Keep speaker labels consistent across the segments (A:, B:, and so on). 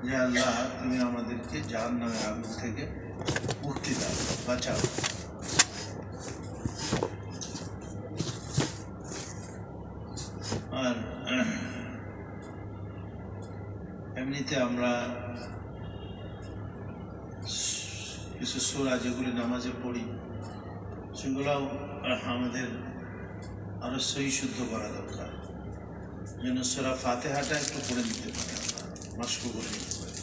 A: যে আল্লাহ তুমি আমাদেরকে জাহান্নামের আগুন থেকে মুক্তি দাও, বাঁচাও। আর এমনিতে আমরা কিছু সূরা যেগুলি নামাজে পড়ি সেগুলোও আমাদের আরো সহি শুদ্ধ করা দরকার। যেন সূরা ফাতিহাটা একটু পড়ে নিতে পারি, আমরা মাস্ক করে নিতে পারি।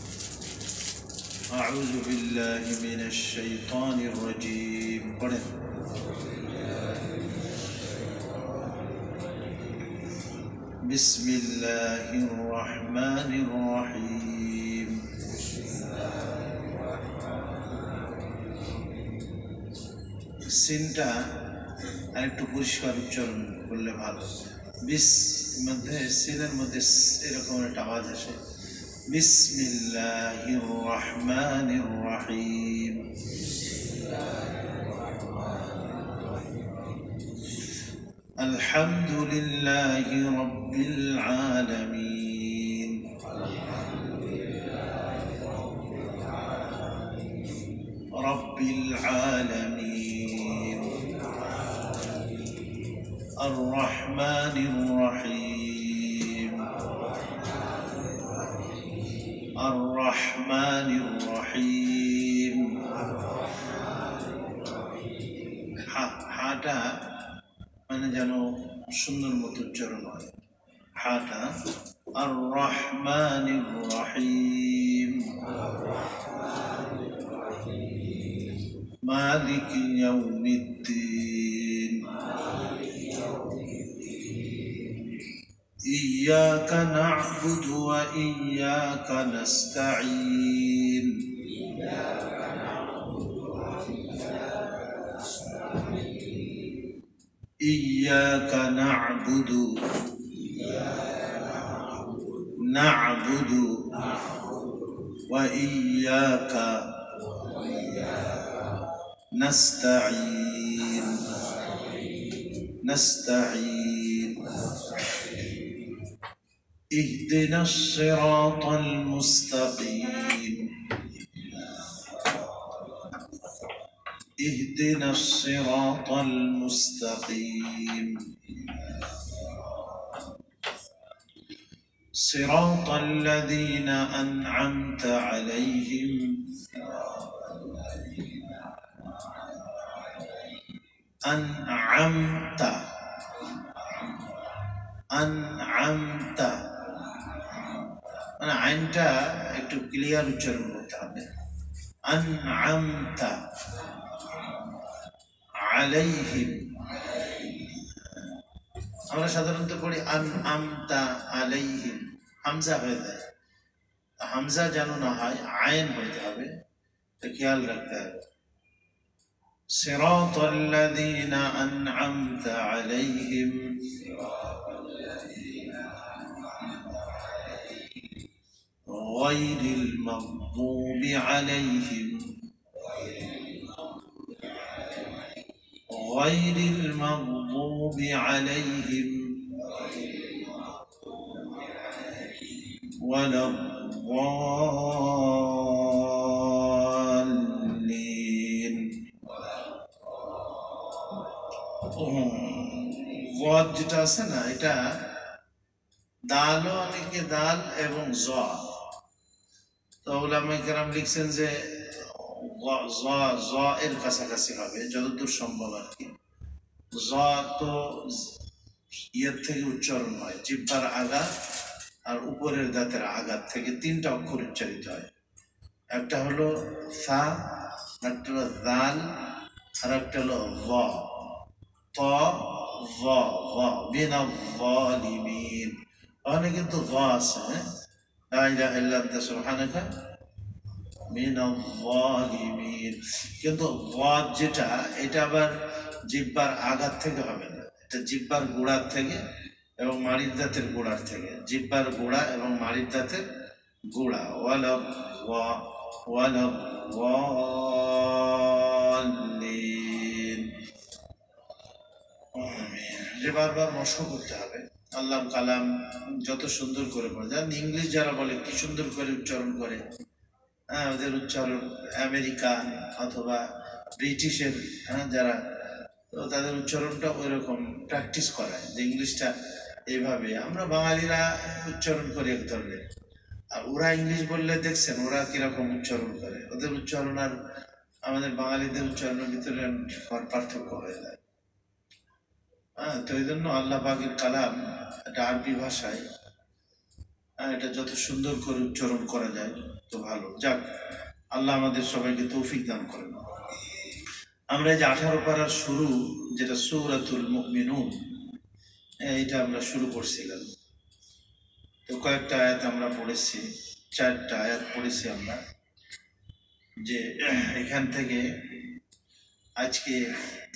A: আউযু বিল্লাহি মিনাশ শাইতানির রাজীম পড়েন। বিসমিল্লাহির রহমানির রহিম। সিনটা আরেকটু পরিষ্কার উচ্চারণ করলে ভালো। বিস মধ্যে সিনের মধ্যে এরকম একটা আওয়াজ আসে, বিসমিল্লাহির রহমানির রহিম। আলহামদুলিল্লাহি রাব্বিল আলামিন। রাব্বিল আলামিন। الرحمن الرحيم. الرحمن الرحيم. হাটা মানে যেন সুন্দর মতো উচ্চারণ হয়। হাটা আর রহমানির রহিম। মালিক ইয়াউমিদ্দিন। إياك نعبد وإياك نستعين. إياك نعبد وإياك نستعين. اهدنا الصراط المستقيم. اهدنا الصراط المستقيم. صراط الذين أنعمت عليهم. أنعمت মানে আইনটা একটু ক্লিয়ার উচ্চারণ করতে হবে। আনআমতা আলাইহিম। আমরা সাধারণত পড়ি আনআমতা আলাইহিম, হামজা হয়ে যায়। হামজা যেন না হয়, আইন হইতে হবে, তো খেয়াল রাখতে হবে। সিরাতাল্লাযীনা আনআমতা আলাইহিম غير المغضوب عليهم. غير المغضوب عليهم ولا الضالين. ওয়াজ যেটা আছে না, এটা দাল, অনেকে দাল এবং জ, তো উলামায়ে কেরাম লিখছেন যে জ এর কাছাকাছি হবে যতদূর সম্ভব আর কি। জ তো ইয়ের থেকে উচ্চারণ হয়, জিহ্বার আগা আর উপরের দাঁতের আঘাত থেকে তিনটা অক্ষর উচ্চারিত হয়। একটা হলো সা, একটা হলো দাল, আর একটা হলো ভ। ত ভ ভ মিনাল যালিমিন। ওখানে কিন্তু ভ আছে, লা ইলাহা ইল্লা আনতা সুবহানাকা মিনাল যালিমিন। কিন্তু ভ যেটা, এটা আবার জিহ্বার আঘাত থেকে হবে না, এটা জিহ্বার গোড়ার থেকে এবং মাড়ির দাঁতের গোড়ার থেকে। জিহ্বার গোড়া এবং মাড়ির দাঁতের গোড়া। ওয়ালা ওয়ালা যে বারবার মস্ক করতে হবে। আল্লাহর কালাম যত সুন্দর করে পড়ে, যেমন ইংলিশ যারা বলে কি সুন্দর করে উচ্চারণ করে, হ্যাঁ ওদের উচ্চারণ আমেরিকান অথবা ব্রিটিশের, হ্যাঁ যারা, তো তাদের উচ্চারণটা ওই রকম প্র্যাকটিস করায় যে ইংলিশটা এইভাবে। আমরা বাঙালিরা উচ্চারণ করি এক ধরনের, আর ওরা ইংলিশ বললে দেখছেন ওরা কিরকম উচ্চারণ করে, ওদের উচ্চারণ আর আমাদের বাঙালিদের উচ্চারণের ভিতরে পার্থক্য হয়ে যায়। হ্যাঁ, তো এই জন্য আল্লাহ পাকের কালাম এটা আরবি ভাষায়, এটা যত সুন্দর করে উচ্চারণ করা যায় তো ভালো। যাক, আল্লাহ আমাদের সবাইকে তৌফিক দান করেন। আমরা এই যে 18 পারার শুরু, যেটা সূরাতুল মুমিনুন, এইটা আমরা শুরু করছিলাম, তো কয়েকটা আয়াত আমরা পড়েছি, 4টা আয়াত পড়েছি আমরা, যে এখান থেকে আজকে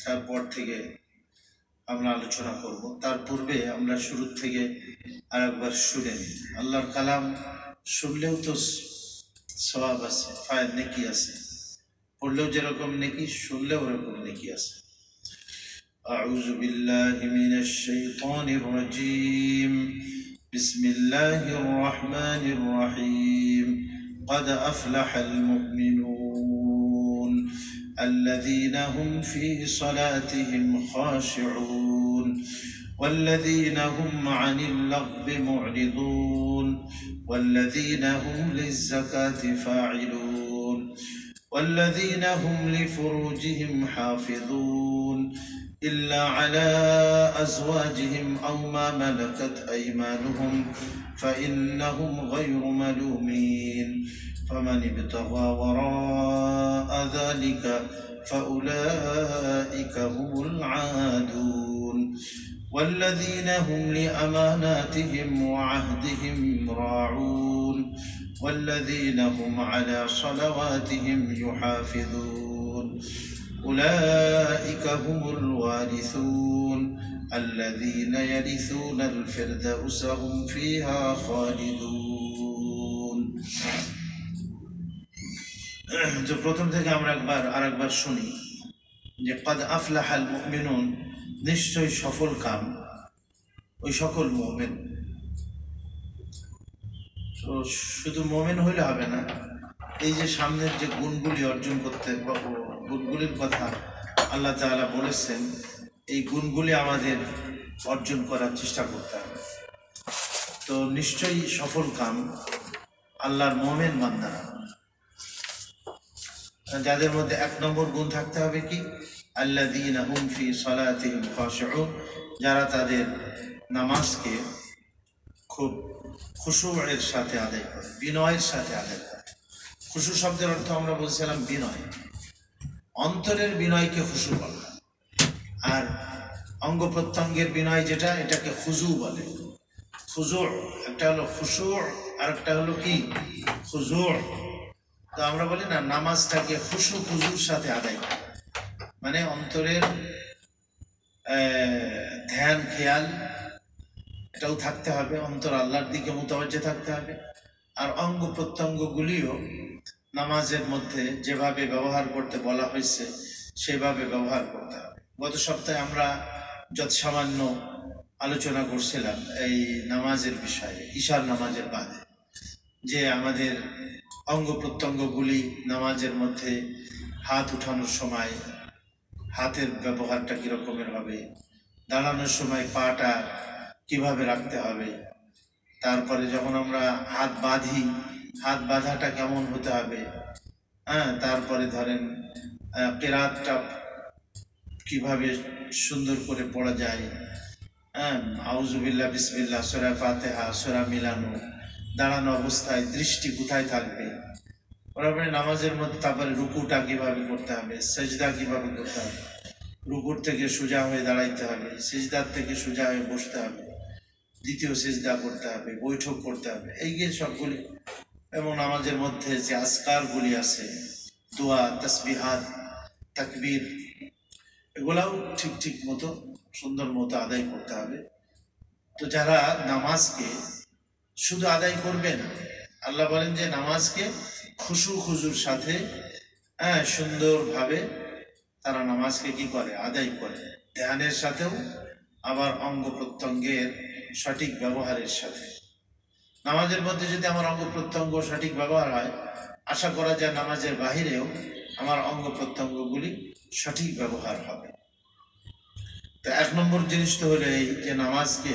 A: তারপর থেকে আমরা আলোচনা করব। তার পূর্বে আমরা শুরু থেকে আরেকবার শুনে নিই। আল্লাহর কালাম শুনলেও তো সওয়াব আছে, ফায়দা নেকি আছে, পড়লেও যেরকম নেকি, শুনলেও ওরকম নেকি আছে। আউযু বিল্লাহি মিনাশ শাইতানির রাজীম, বিসমিল্লাহির রহমানির রহিম। قد أفلح المؤمنون الذين هم في صلاتهم خاشعون والذين هم عن اللغو معرضون والذين هم للزكاة فاعلون والذين هم لفروجهم حافظون إلا على أزواجهم أو ما ملكت أيمانهم فإنهم غير ملومين فمن ابتغى وراء ذلك فأولئك هم العادون والذين هم لأماناتهم وعهدهم راعون والذين هم على صلواتهم يحافظون أولئك هم الوارثون الذين يرثون الفردوس هم فيها خالدون। তো প্রথম থেকে আমরা আরেকবার শুনি যে قد أفلح المؤمنون, নিশ্চয় সফল কাম ওই সকল মুমিন। তো শুধু মুমিন হইলে হবে না, এই যে সামনের যে গুণগুলি অর্জন করতে, গুণগুলির কথা আল্লাহ তাআলা বলেছেন, এই গুণগুলি আমাদের অর্জন করার চেষ্টা করতে হবে। তো নিশ্চয়ই সফল কাম আল্লাহর মুমিন বান্দারা, যাদের মধ্যে 1 নম্বর গুণ থাকতে হবে কি, আল্লাযীনা হুম ফি সালাতিহিম খাশিউন, যারা তাদের নামাজকে খুব খুশুয়ের সাথে আদায় করে, বিনয়ের সাথে আদায় করে। খুশু শব্দের অর্থ আমরা বলছিলাম বিনয়, অন্তরের বিনয়কে খুশু বলে, আর অঙ্গ প্রত্যঙ্গের বিনয় যেটা, এটাকে খুজু বলে। খুজু একটা হলো খুশু, আর একটা হলো কি খুজু। তো আমরা বলি না নামাজটাকে খুশু খুজুর সাথে আদায় করে, মানে অন্তরের ধ্যান খেয়াল এটাও থাকতে হবে, অন্তর আল্লাহর দিকে মুতাওয়াজ্জে থাকতে হবে, আর অঙ্গ প্রত্যঙ্গগুলিও নামাজের মধ্যে যেভাবে ব্যবহার করতে বলা হয়েছে সেভাবে ব্যবহার করতে হবে। গত সপ্তাহে আমরা যত সামান্য আলোচনা করছিলাম এই নামাজের বিষয়ে, ঈশার নামাজের বাদে, যে আমাদের অঙ্গ প্রত্যঙ্গগুলি নামাজের মধ্যে হাত উঠানোর সময় হাতের ব্যবহারটা কীরকমের হবে, দাঁড়ানোর সময় পাটা কিভাবে রাখতে হবে, তারপরে যখন আমরা হাত বাঁধি হাত বাঁধাটা কেমন হতে হবে, হ্যাঁ, তারপরে ধরেন কিরাতটা কিভাবে সুন্দর করে পড়া যায়, হ্যাঁ, আউযুবিল্লাহ বিসমিল্লাহ, সূরা ফাতিহা, সূরা মিলানো, দাঁড়ানো অবস্থায় দৃষ্টি কোথায় থাকবে, বরাবর নামাজের মধ্যে, তারপরে রুকুটা কিভাবে করতে হবে, সেজদা কিভাবে করতে হবে, রুকুর থেকে সোজা হয়ে দাঁড়াইতে হবে, সেজদার থেকে সোজা হয়ে বসতে হবে, দ্বিতীয় সেজদা করতে হবে, বৈঠক করতে হবে, এই যে সবগুলি, এবং নামাজের মধ্যে যে আজকারগুলি আছে, দোয়া, তাসবিহাত, তাকবীর, এগুলাও ঠিক মতো সুন্দর মতো আদায় করতে হবে। তো যারা নামাজকে শুধু আদায় করবে না, আল্লাহ বলেন যে নামাজকে খুশু খুজুর সাথে, হ্যাঁ, সুন্দরভাবে তারা নামাজকে কি করে, আদায় করে, ধ্যানের সাথেও, আবার অঙ্গ প্রত্যঙ্গের সঠিক ব্যবহারের সাথে। নামাজের মধ্যে যদি আমার অঙ্গ প্রত্যঙ্গ সঠিক ব্যবহার হয়, আশা করা যায় নামাজের বাহিরেও আমার অঙ্গ প্রত্যঙ্গগুলি সঠিক ব্যবহার হবে। তো 1 নম্বর জিনিস তো হলো এই যে নামাজকে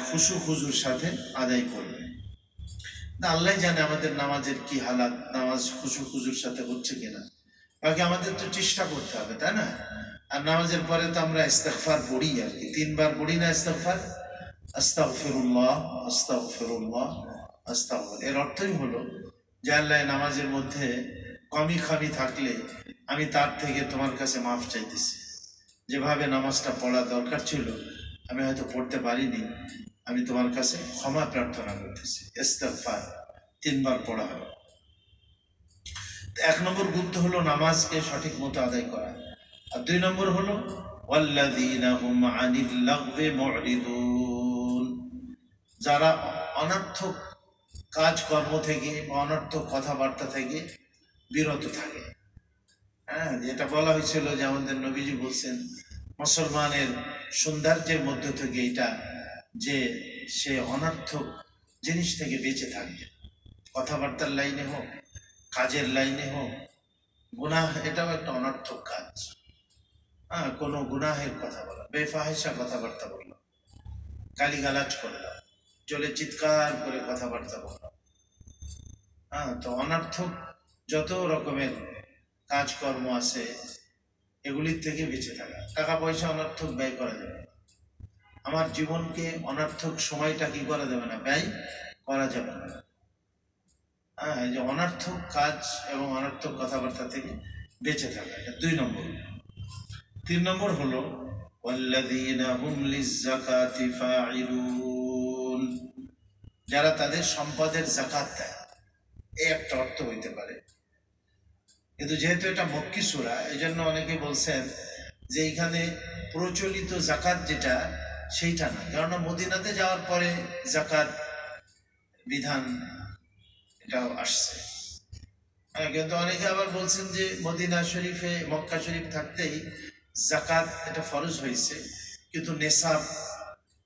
A: খুশু খুজুর সাথে আদায় করবে। আল্লাহ জানে আমাদের নামাজের কি হালাত, নামাজ খুশু খুজুর সাথে হচ্ছে কিনা। বাকি আমাদের তো চেষ্টা করতে হবে, তাই না? আর নামাজের পরে তো আমরা ইস্তেগফার পড়ি, আর কি 3 বার পড়ি না ইস্তেগফার, আস্তাগফিরুল্লাহ আস্তাগফিরুল্লাহ আস্তাগফির। এর অর্থই হলো যে আল্লাহ, নামাজের মধ্যে কমি খামি থাকলে আমি তার থেকে তোমার কাছে মাফ চাইতেছি। যেভাবে নামাজটা পড়া দরকার ছিল আমি হয়তো পড়তে পারিনি, আমি তোমার কাছে ক্ষমা প্রার্থনা করতেছি। ইস্তেগফার 3 বার পড়া হয়। 1 নম্বর গুরুত্ব হলো নামাজকে সঠিক মতো আদায় করা। আর 2 নম্বর হলো ওয়াল্লাযীনা হুম আনিল লাগবি মুরিদুন, যারা অনর্থক কাজকর্ম থেকে বা অনর্থক কথাবার্তা থেকে বিরত থাকে। হ্যাঁ, যেটা বলা হয়েছিল যে আমাদের নবীজি বলছেন মুসলমানের সৌন্দর্যের মধ্য থেকে এটা যে সে অনর্থক জিনিস থেকে বেঁচে থাকবে। কথাবার্তার লাইনে হোক, কাজের লাইনে হোক, গুনাহ এটাও একটা অনর্থক কাজ। হ্যাঁ, কোনো গুনাহের কথা বলা, বেফাহিশা কথাবার্তা বললাম, গালিগালাজ করলাম, চলে চিৎকার করে কথাবার্তা বললাম। হ্যাঁ, তো অনর্থক যত রকমের কাজকর্ম আছে এগুলির থেকে বেঁচে থাকা। টাকা পয়সা অনর্থক ব্যয় করা যাবে না। আমার জীবনকে অনর্থক সময়টা কি করা যাবে না, ব্যয় করা যাবে না। হ্যাঁ, এই যে অনর্থক কাজ এবং অনর্থক কথাবার্তা থেকে বেঁচে থাকা, এটা 2 নম্বর। 3 নম্বর হলো ওয়াল্লাযীনা হুম লিয-যাকাতি ফাঈলুন, যারা তাদের সম্পদের যাকাত দেয়। এই একটা অর্থ হইতে পারে, কিন্তু যেহেতু এটা মক্কি সূরা এই জন্য অনেকে বলছেন যে এখানে প্রচলিত যাকাত যেটা সেইটা না, কারণ মদিনাতে যাওয়ার পরে যাকাত বিধান এটাও আসছে। কিন্তু অনেকে আবার বলছেন যে মদিনা শরীফে, মক্কা শরীফ থাকতেই যাকাত এটা ফরজ হয়েছে, কিন্তু নেশাব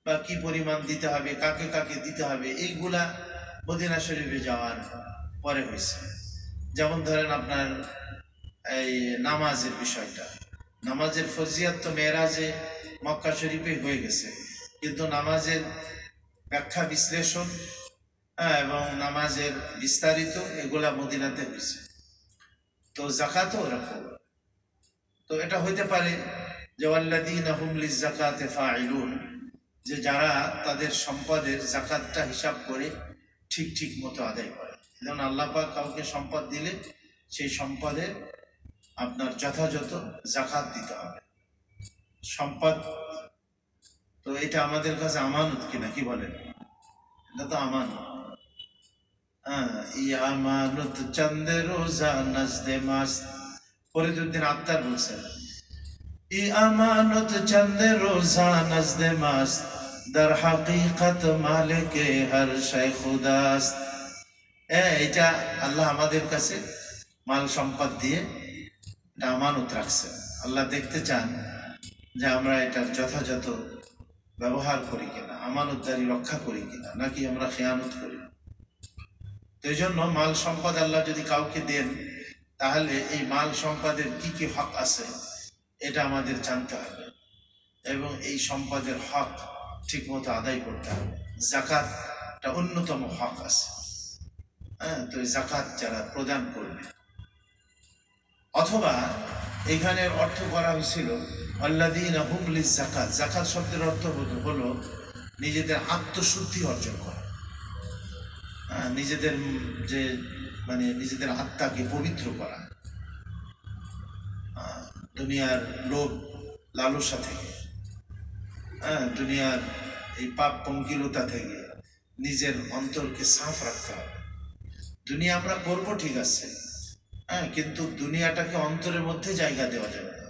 A: বা কি পরিমাণ দিতে হবে, কাকে কাকে দিতে হবে, এইগুলা মদিনা শরীফে যাওয়ার পরে হয়েছে। যেমন ধরেন আপনার এই নামাজের বিষয়টা, নামাজের ফজিয়াত তো মেরাজে মক্কা শরীফে হয়ে গেছে, কিন্তু নামাজের ব্যাখ্যা বিশ্লেষণ এবং নামাজের বিস্তারিত এগুলা মদিনাতে হয়েছে। তো যাকাতও ওরকম। তো এটা হইতে পারে যে ওয়াল্লাযীনা হুম লিয-যাকাতি ফাঈলুন, যে যারা তাদের সম্পদের যাকাতটা হিসাব করে ঠিক ঠিক মতো আদায় করে। যেমন আল্লাহ পাক কাউকে সম্পদ দিলে সেই সম্পদের আপনার যথাযথ যাকাত দিতে হবে। সম্পদ তো এটা আমাদের কাছে আমানত কিনা, কি বলেন? এটা তো আমানত। ই আমানত চন্দে রোজা নজদে মাস্ত, ফরিদউদ্দিন আত্তার বলছেন, ই আমানত চন্দে রোজা নজদে মাস্ত, در حقیقت মালিক হর শৈ খুদাস্ত। এটা আল্লাহ আমাদের কাছে মাল সম্পদ দিয়ে এটা আমানত রাখছেন। আল্লাহ দেখতে চান যে আমরা এটার যথাযথ ব্যবহার করি কিনা, আমানতদারি রক্ষা করি কিনা, নাকি আমরা খেয়ানত করি। তো এই জন্য মাল সম্পদ আল্লাহ যদি কাউকে দেন তাহলে এই মাল সম্পদের কি কি হক আছে এটা আমাদের জানতে হবে, এবং এই সম্পদের হক ঠিক মতো আদায় করতে হবে। যাকাত একটা অন্যতম হক আছে। হ্যাঁ, তো যাকাত যারা প্রদান করবে, অথবা এখানের অর্থ করা হয়েছিল আল্লাযীনা হুম লিয-যাকাত। যাকাত শব্দের অর্থ হলো নিজেদের আত্মশুদ্ধি অর্জন করা, নিজেদের যে মানে নিজেদের আত্মাকে পবিত্র করা, দুনিয়ার লোভ লালসা থেকে, দুনিয়ার এই পাপ পঙ্কিলতা থেকে নিজের অন্তরকে সাফ রাখতে হবে। দুনিয়া আমরা করবো ঠিক আছে, কিন্তু দুনিয়াটাকে অন্তরের মধ্যে জায়গা দেওয়া যাবে না।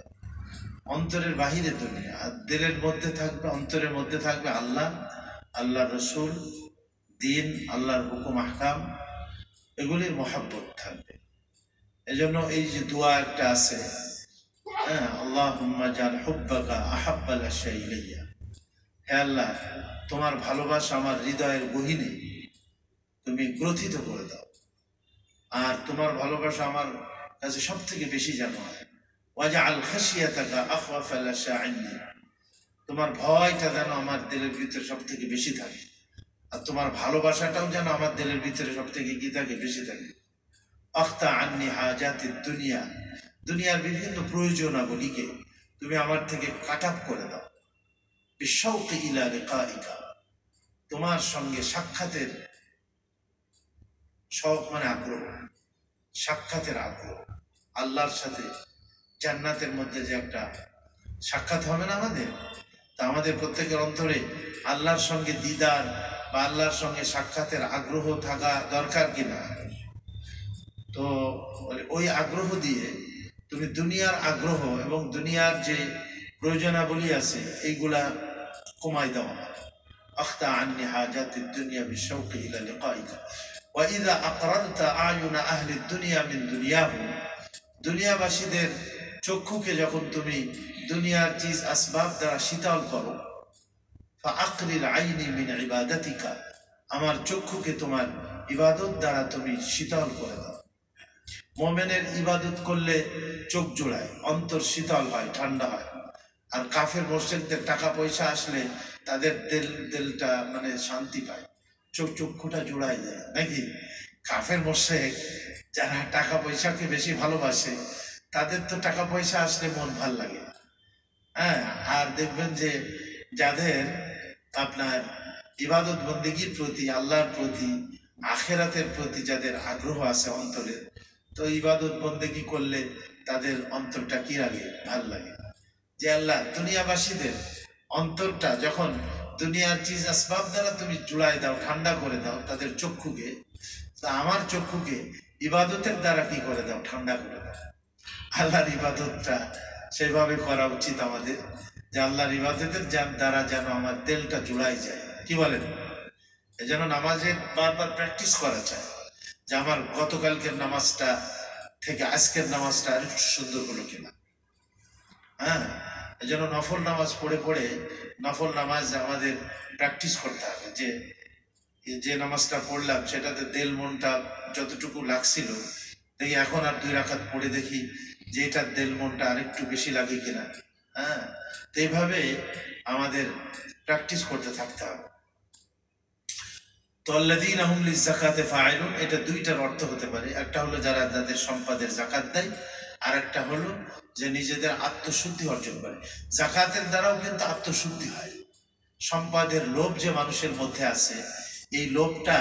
A: অন্তরের বাহিরে দুনিয়া, আর দিলের মধ্যে থাকবে, অন্তরের মধ্যে থাকবে আল্লাহ, আল্লাহর রসুল, দিন, আল্লাহর হুকুম আহকাম, এগুলির মহাব্বত থাকবে। এজন্য এই যে দোয়া একটা আছে, আল্লাহুম্মা জাল হুব্বাকা আহাব্বাল আশিয়া ইলাইয়া, হে আল্লাহ, তোমার ভালোবাসা আমার হৃদয়ের গহীনে তুমি গ্রথিত করে দাও, আর তোমার ভালোবাসা আমার কাছে সব থেকে বেশি যেন হয়। ওয়াজআল খাশিয়াতাকা আখওয়াফা লাশা'আনি, তোমার ভয়টা যেন আমার দিলের ভিতরে সব থেকে বেশি থাকে, আর তোমার ভালোবাসাটাও যেন আমার দিলের ভিতরে সব থেকে কি থাকে, বেশি থাকে। আখতা আন্নি হাজাতিদ দুনিয়া, দুনিয়ার বিভিন্ন প্রয়োজনাবলীকে তুমি আমার থেকে কাট আপ করে দাও। বিশাউকি ইলা লিকাইকা, তোমার সঙ্গে সাক্ষাতের শখ মানে আগ্রহ, সাক্ষাতের আগ্রহ, আল্লাহর সাথে জান্নাতের মধ্যে যে একটা সাক্ষাৎ হবে না আমাদের, তা আমাদের প্রত্যেকের অন্তরে আল্লাহর সঙ্গে দিদার বা আল্লাহর সঙ্গে সাক্ষাতের আগ্রহ থাকা দরকার কিনা। তো ওই আগ্রহ দিয়ে তুমি দুনিয়ার আগ্রহ এবং দুনিয়ার যে প্রয়োজনাবলী আছে এইগুলা কমাই দাও না। আখতা আন্নি হাজাতিদ দুনিয়া বিশাউকি ইলা লিকাইকা ওয়া ইযা আকরারতা আয়ুনা আহলি দুনিয়া মিন দুনিয়াহুম, দুনিয়াবাসীদের চক্ষুকে যখন তুমি দুনিয়ার চিজ আসবাব দ্বারা শীতল করো, ফাআকরির আইনি মিন ইবাদাতিকা, আমার চক্ষুকে তোমার ইবাদত দ্বারা তুমি শীতল করে দাও। মোমেনের ইবাদত করলে চোখ জোড়ায়, অন্তর শীতল হয়, ঠান্ডা হয়। আর কাফের মুশরিকদের টাকা পয়সা আসলে তাদের দিলটা মানে শান্তি পায়, চক্ষুটা জোড়ায় যায় নাকি। কাফের মুশরিক যারা টাকা পয়সাকে বেশি ভালোবাসে, তাদের তো টাকা পয়সা আসলে মন ভাল লাগে। হ্যাঁ, আর দেখবেন যে যাদের আপনার ইবাদত বন্দেগীর প্রতি, আল্লাহর প্রতি, আখেরাতের প্রতি যাদের আগ্রহ আছে অন্তরে, তো ইবাদত বন্দেগী করলে তাদের অন্তরটা কি লাগে, ভাল লাগে। যে আল্লাহ দুনিয়াবাসীদের অন্তরটা যখন দুনিয়ার চিজ আসবাব দ্বারা তুমি জুড়াই দাও, ঠান্ডা করে দাও তাদের চক্ষুকে, তা আমার চক্ষুকে ইবাদতের দ্বারা কি করে দাও, ঠান্ডা করে দাও। আল্লাহর ইবাদতটা সেভাবে করা উচিত আমাদের, যে আল্লাহর ইবাদতের দ্বারা যেন আমার দিলটা জুড়াই যায়। কি বলেন? এই জন্য নামাজের বারবার প্র্যাকটিস করা চায়, যে আমার গতকালকের নামাজটা থেকে আজকের নামাজটা আর একটু সুন্দর হলো কিনা। হ্যাঁ, এই জন্য নফল নামাজ পড়ে পড়ে নফল নামাজ আমাদের প্র্যাকটিস করতে হবে, যে যে নামাজটা পড়লাম সেটাতে দিল মনটা যতটুকু লাগছিল, দেখি এখন আর 2 রাকাত পড়ে দেখি যে এটার দিল মনটা আরেকটু বেশি লাগে কিনা। হ্যাঁ, তো এইভাবে আমাদের প্র্যাকটিস করতে থাকতে হবে। তো আল্লাযীনা হুম লিয-যাকাতি ফাঈলুন, এটা দুইটার অর্থ হতে পারে। একটা হলো যারা যাদের সম্পদের যাকাত দেয়, আর একটা হলো যে নিজেদের আত্মশুদ্ধি অর্জন করে। যাকাতের দ্বারাও কিন্তু আত্মশুদ্ধি হয়। সম্পদের লোভ যে মানুষের মধ্যে আছে, এই লোভটা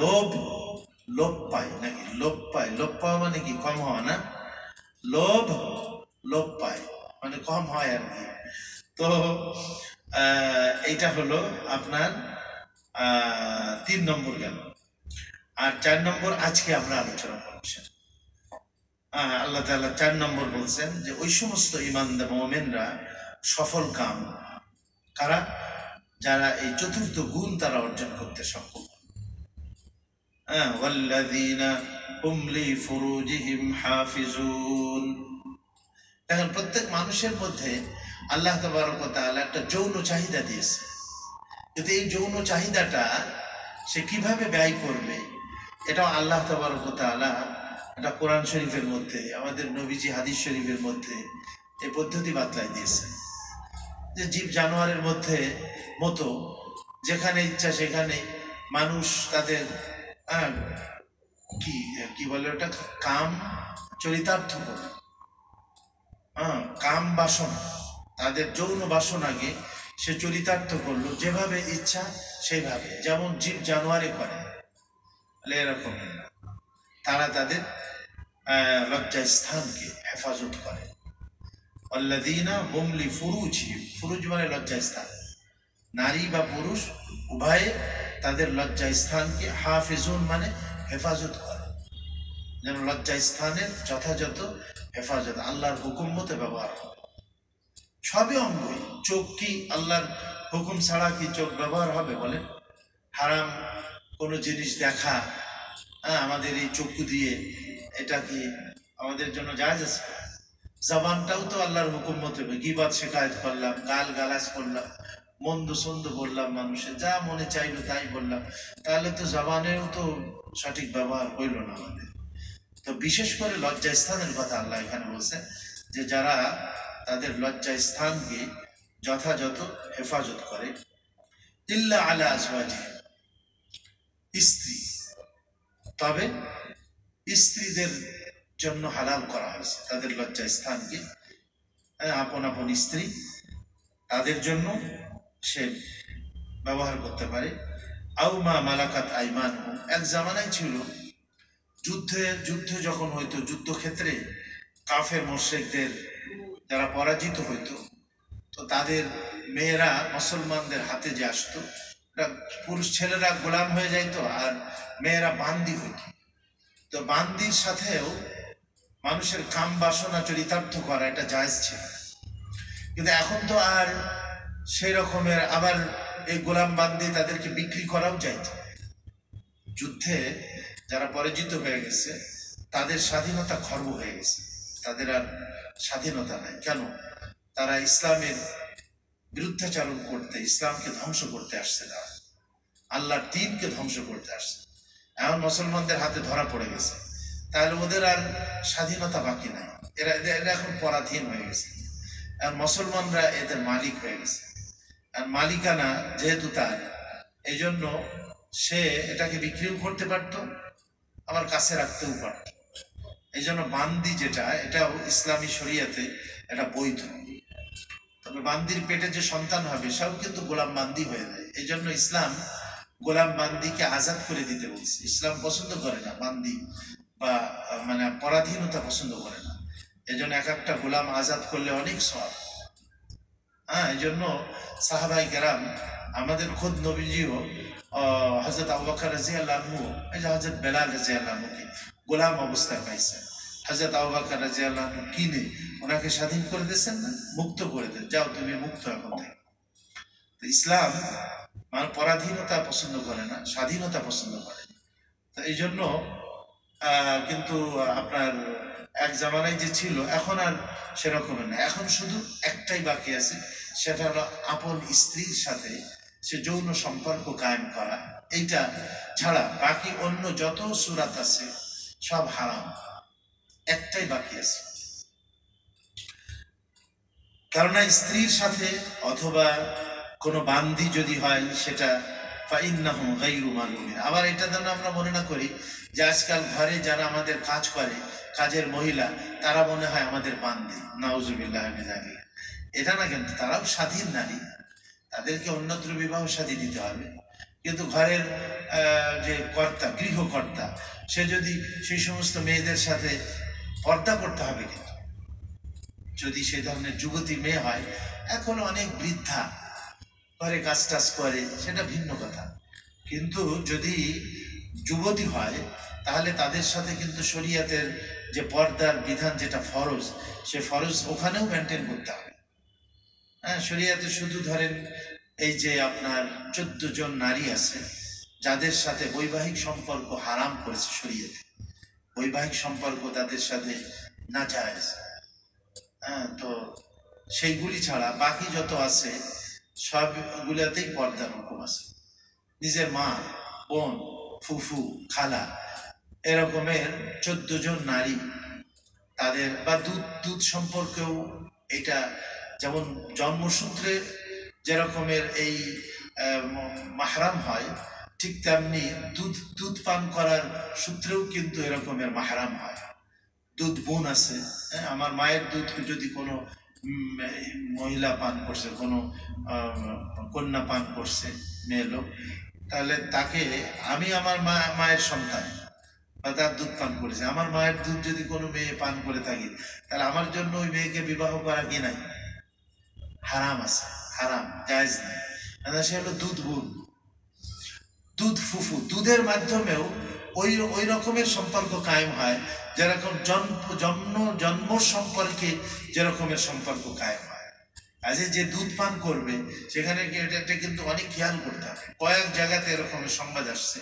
A: লোভ লোভ পায় নাকি, লোভ পায়, লোভ পাওয়া মানে কি, কম হওয়া না, লোভ লোভ পায় মানে কম হয় আর কি। তো এইটা হলো আপনার 3 নম্বর গেল। আর 4 নম্বর আজকে আমরা আলোচনা করছি। আল্লাহ তাআলা 4 নম্বর বলছেন যে ওই সমস্ত ঈমানদার মুমিনরা সফল কাম কারা, যারা এই চতুর্থ গুণ তারা অর্জন করতে সক্ষম। ওয়াল্লাযীনা হুম লিফুরুজিহিম হাফিজুন, দেখেন প্রত্যেক মানুষের মধ্যে আল্লাহ তাবারক ওয়া তাআলা একটা যৌন চাহিদা দিয়েছে, কিন্তু এই যৌন চাহিদাটা সে কিভাবে ব্যয় করবে, এটাও আল্লাহ তাবারক ওয়া তাআলা এটা কোরআন শরীফের মধ্যে, আমাদের নবীজি হাদিস শরীফের মধ্যে এই পদ্ধতি বাতলাই দিয়েছে। যে জীব জানোয়ারের মধ্যে মতো যেখানে ইচ্ছা সেখানে মানুষ তাদের কি কি বলে ওটা, কাম চরিতার্থ করে। কাম বাসনা, তাদের যৌন বাসনাকে সে চরিতার্থ করলো যেভাবে ইচ্ছা সেইভাবে, যেমন জীব জানোয়ারে করে এরকম তারা তাদের লজ্জা স্থানকে হেফাজত করে। আল্লাযীনা হুম লিফুরুজিহিম, ফুরুজ মানে লজ্জা স্থান, নারী বা পুরুষ উভয়ে তাদের লজ্জা স্থানকে হাফিজুন মানে হেফাজত করে, যেন লজ্জা স্থানের যথাযথ হেফাজত আল্লাহর হুকুম মতে ব্যবহার হবে। সবই অঙ্গই, চোখ কি আল্লাহর হুকুম ছাড়া কি চোখ ব্যবহার হবে বলেন? হারাম কোনো জিনিস দেখা আমাদের এই চক্ষু দিয়ে, এটা কি আমাদের জন্য জায়েজ আছে? জবানটাও তো আল্লাহর হুকুম মতো, গীবত শিকায়ত করলাম, গাল গালাজ করলাম, মন্দ সন্দ বললাম, মানুষের যা মনে চাইলো তাই বললাম, তাহলে তো জবানেও তো সঠিক ব্যবহার হইল না আমাদের। তো বিশেষ করে লজ্জা স্থানের কথা আল্লাহ এখানে বলছেন, যে যারা তাদের লজ্জা স্থানকে যথাযথ হেফাজত করে, ইল্লা আলা আজওয়াজিহিম, স্ত্রী, তবে স্ত্রীদের জন্য হালাল করা হয়েছে তাদের লজ্জা স্থানকে, আপন আপন স্ত্রী তাদের জন্য সে ব্যবহার করতে পারে। আও মা মালাকাত আইমানহুম, এক জামানায় ছিল যুদ্ধ যখন হইতো, যুদ্ধক্ষেত্রে কাফের মুশরিকদের যারা পরাজিত হইতো, তো তাদের মেয়েরা মুসলমানদের হাতে যে আসতো, পুরুষ ছেলেরা গোলাম হয়ে যাইতো আর মেয়েরা বান্দি হইতো। তো বান্দির সাথেও মানুষের কাম বাসনা চরিতার্থ করা এটা জায়েজ ছিল। কিন্তু এখন তো আর সেই রকমের, আবার এই গোলাম বান্দি তাদেরকে বিক্রি করাও যায়। যুদ্ধে যারা পরাজিত হয়ে গেছে তাদের স্বাধীনতা খর্ব হয়ে গেছে, তাদের আর স্বাধীনতা নাই। কেন? তারা ইসলামের বিরুদ্ধাচারণ করতে, ইসলামকে ধ্বংস করতে আসছে, তারা আল্লাহর দ্বীনকে ধ্বংস করতে আসছে। এখন মুসলমানদের হাতে ধরা পড়ে গেছে, তাহলে ওদের আর স্বাধীনতা বাকি নাই, এরা এরা এখন পরাধীন হয়ে গেছে। আর মুসলমানরা এদের মালিক হয়ে গেছে, আর মালিকানা যেহেতু তার, এই জন্য সে এটাকে বিক্রিও করতে পারত, আবার কাছে রাখতেও পারত। এই জন্য বান্দি যেটা, এটাও ইসলামী শরিয়াতে এটা বৈধ। তবে বান্দির পেটে যে সন্তান হবে সব কিন্তু গোলাম বান্দি হয়ে যায়। এই জন্য ইসলাম গোলাম বান্দিকে আজাদ করে দিতে বলছে। ইসলাম পছন্দ করে না বান্দি বা মানে পরাধীনতা পছন্দ করে না। এই জন্য এক একটা গোলাম আজাদ করলে অনেক সওয়াব। এই জন্য সাহাবাই কেরাম, আমাদের খোদ নবীজিও হযরত আবু বকর রাদিয়াল্লাহু আনহু, এই যে হযরত বেলাল রাদিয়াল্লাহু আনহুকে গোলাম অবস্থায় পাইছেন, হযরত আবু বকর রাদিয়াল্লাহু আনহু কিনে ওনাকে স্বাধীন করে দিয়েছেন না, মুক্ত করে দেন, যাও তুমি মুক্ত এখন থেকে। তো ইসলাম মানে পরাধীনতা পছন্দ করে না, স্বাধীনতা পছন্দ করে। তো এই জন্য কিন্তু আপনার এক জামানায় যে ছিল, এখন আর সেরকম না। এখন শুধু একটাই বাকি আছে, সেটা হলো আপন স্ত্রীর সাথে সে যৌন সম্পর্ক কায়েম করা। এইটা ছাড়া বাকি অন্য যত সূরাত আছে সব হারাম, একটাই বাকি আছে। কেননা স্ত্রীর সাথে অথবা কোনো বান্দি যদি হয় সেটা ফাইন্নাহু গায়রু মালুমিন। আবার এটা যেন আমরা মনে না করি যে আজকাল ঘরে যারা আমাদের কাজ করে, কাজের মহিলা, তারা মনে হয় আমাদের বান্দি, নাউজুবিল্লাহ মিন যালিক। এটা না, কিন্তু তারাও স্বাধীন নারী, তাদেরকে অন্যত্র বিবাহ শাদী দিতে হবে। কিন্তু ঘরের যে কর্তা, গৃহকর্তা, সে যদি সেই সমস্ত মেয়েদের সাথে পর্দা করতে হবে। কিন্তু যদি সে ধরনের যুবতী মেয়ে হয়, এখন অনেক বৃদ্ধা ঘরে কাজ টাজ করে, সেটা ভিন্ন কথা। কিন্তু যদি যুবতী হয়, তাহলে তাদের সাথে কিন্তু শরিয়াতের যে পর্দার বিধান, যেটা ফরজ, সে ফরজ ওখানেও মেনটেন করতে হবে। শরিয়াতে শুধু ধরেন এই যে আপনার 14 জন নারী আছে যাদের সাথে বৈবাহিক সম্পর্ক হারাম করেছে শরিয়াতে, বৈবাহিক সম্পর্ক তাদের সাথে নাজায়েজ। তো সেইগুলি ছাড়া বাকি যত আছে সবগুলাতেই পর্দার হুকুম আছে। নিজের মা, বোন, ফুফু, খালা, এরকমের 14 জন নারী, তাদের বা দুধ সম্পর্কেও এটা, যেমন জন্মসূত্রে যেরকমের এই মাহরাম হয়, ঠিক তেমনি দুধ পান করার সূত্রেও কিন্তু এরকমের মাহরাম হয়। দুধ বোন আছে, আমার মায়ের দুধ যদি কোনো মহিলা পান করছে, কোনো কন্যা পান করছে, মেয়ে লোক, তাহলে তাকে, আমি আমার মায়ের সন্তান বা তার দুধ পান করেছে, আমার মায়ের দুধ যদি কোনো মেয়ে পান করে থাকি, তাহলে আমার জন্য ওই মেয়েকে বিবাহ করা কি নাই? হারাম আছে, হারাম, জায়েজ নাই। সে হলো দুধ বোন, দুধ ফুফু। দুধের মাধ্যমেও ওই রকমের সম্পর্ক কায়েম হয় যেরকম জন্ম সম্পর্কে যেরকমের সম্পর্ক কায়েম হয়। আজ যে দুধ পান করবে সেখানে এটা কিন্তু অনেক খেয়াল করতে হবে। কয়েক জায়গাতে এরকমের সংবাদ আসছে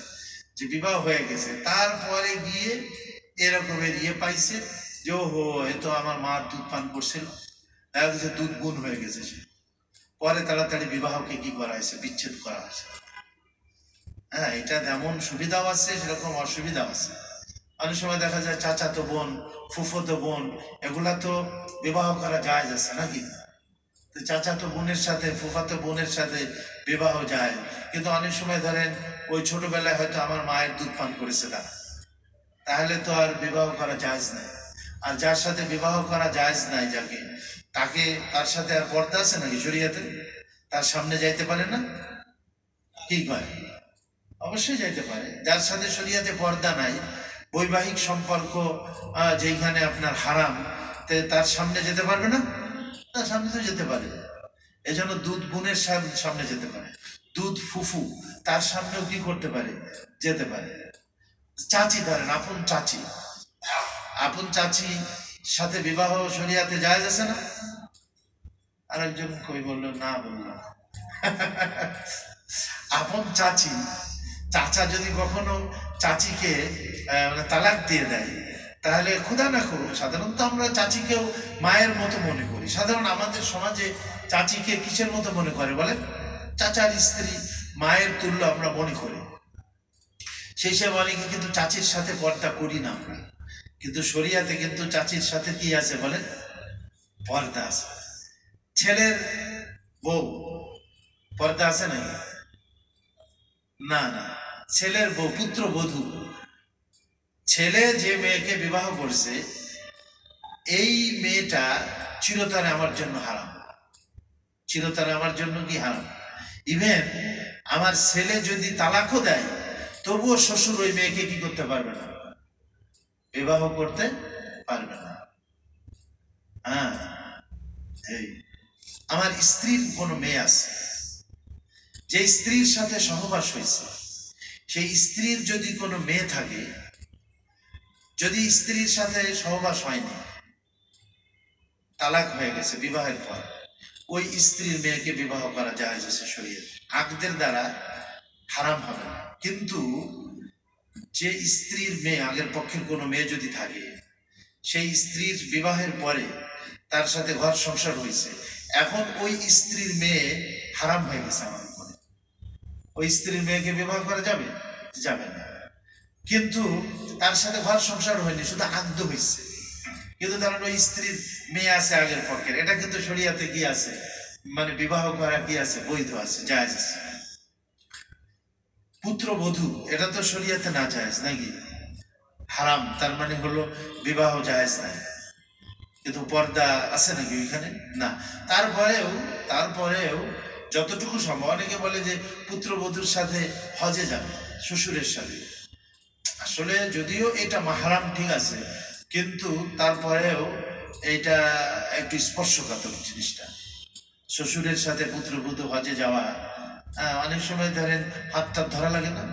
A: যে বিবাহ হয়ে গেছে, তারপরে গিয়ে এরকমের পাইছে যে ওহো এ তো আমার মার দুধ পান করছিল, দেখা গেছে দুধ গুণ হয়ে গেছে, সে পরে তাড়াতাড়ি বিবাহকে কি করা হয়েছে, বিচ্ছেদ করা হয়েছে। হ্যাঁ, এটা যেমন সুবিধাও আছে সেরকম অসুবিধাও আছে। অনেক সময় দেখা যায় চাচাতো বোন, ফুফতো বোন, এগুলা তো বিবাহ করা যায় আছে নাকি? চাচাতো বোনের সাথে ফুফাতো বোনের সাথে বিবাহ যায়, কিন্তু অনেক সময় ধরেন ওই ছোটবেলায় হয়তো আমার মায়ের দুধ পান করেছে তারা, তাহলে তো আর বিবাহ করা জায়েজ নাই। আর যার সাথে বিবাহ করা জায়েজ নাই, যাকে তাকে তার সাথে আর পর্দা আছে নাকি শরীয়তে? তার সামনে যাইতে পারে না? কি কয়? অবশ্যই যাইতে পারে। যার সাথে শরীয়তে পর্দা নাই, বৈবাহিক সম্পর্ক যেখানে আপনার হারাম, তার সামনে যেতে পারবে না? তার সামনে তো যেতে পারে। এজন্য দুধ বোনের সামনে যেতে পারে, দুধ ফুফু তার সামনেও কি করতে পারে, যেতে পারে। চাচি ধরেন, আপন চাচি, আপন চাচি সাথে বিবাহ শরিয়াতে জায়েজ আছে না? আরেকজন কই বললো না, বললো আপন চাচি, চাচা যদি কখনো চাচিকে মানে তালাক দিয়ে দেয়, তাহলে ক্ষুধা না করুক, সাধারণত আমরা চাচিকেও মায়ের মতো মনে করি। সাধারণ আমাদের সমাজে চাচিকে কিসের মতো মনে করে বলেন? চাচার স্ত্রী, মায়ের তুল্য আমরা মনে করি। সেই সব অনেকে কিন্তু চাচির সাথে পর্দা করি না আমরা, কিন্তু শরিয়াতে কিন্তু চাচির সাথে কি আছে বলেন? পর্দা আছে। ছেলের বউ পর্দা আছে নাকি? না না, ছেলের বউ, পুত্র বধূ, ছেলে যে মেয়েকে বিবাহ করছে এই মেয়েটা চিরতরে আমার জন্য হারাম, চিরতরে আমার জন্য কি হারাম। ইভেন আমার ছেলে যদি তালাকও দেয়, তবুও শ্বশুর ওই মেয়েকে কি করতে পারবে না, বিবাহ করতে পারবে না। হ্যাঁ, এই আমার স্ত্রীর কোনো মেয়ে আছে, যে স্ত্রীর সাথে সহবাস হয়েছে, সেই স্ত্রীর যদি কোনো মেয়ে থাকে, যদি স্ত্রীর সাথে সহবাস হয়নি, তালাক হয়ে গেছে বিবাহের পর, ওই স্ত্রীর মেয়েকে বিবাহ করা জায়েজ আছে শরীয়তে, আকদের দ্বারা হারাম হবে না। কিন্তু যে স্ত্রীর মেয়ে, আগের পক্ষের কোনো মেয়ে যদি থাকে, সেই স্ত্রীর বিবাহের পরে তার সাথে ঘর সংসার হয়েছে, এখন ওই স্ত্রীর মেয়ে হারাম হয়ে গেছে আমার উপরে, ওই স্ত্রীর মেয়েকে বিবাহ করা যাবে? যাবে না। কিন্তু তার সাথে ঘর সংসার হয়নি, শুধু আকদ হয়েছে, কিন্তু ধরেন ওই স্ত্রীর মেয়ে আছে আগের পক্ষের, এটা কিন্তু শরিয়াতে কি আছে, মানে বিবাহ করা কি আছে, বৈধ আছে, জায়েজ আছে। পুত্র বধূ, এটা তো শরিয়াতে না জায়েজ নাকি, হারাম, তার মানে হলো বিবাহ জায়েজ নাই, কিন্তু পর্দা আছে নাকি ওইখানে? না। তারপরেও তারপরেও যতটুকু সম্ভব, অনেকে বলে যে পুত্রবধূর সাথে হজে যাবে শ্বশুরের সাথে, আসলে যদিও এটা মাহারাম ঠিক আছে, কিন্তু তারপরেও এটা একটু স্পর্শকাতর জিনিসটা, শ্বশুরের সাথে পুত্রবধূ হজে যাওয়া। অনেক সময় ধরেন হাতটা ধরা লাগে না,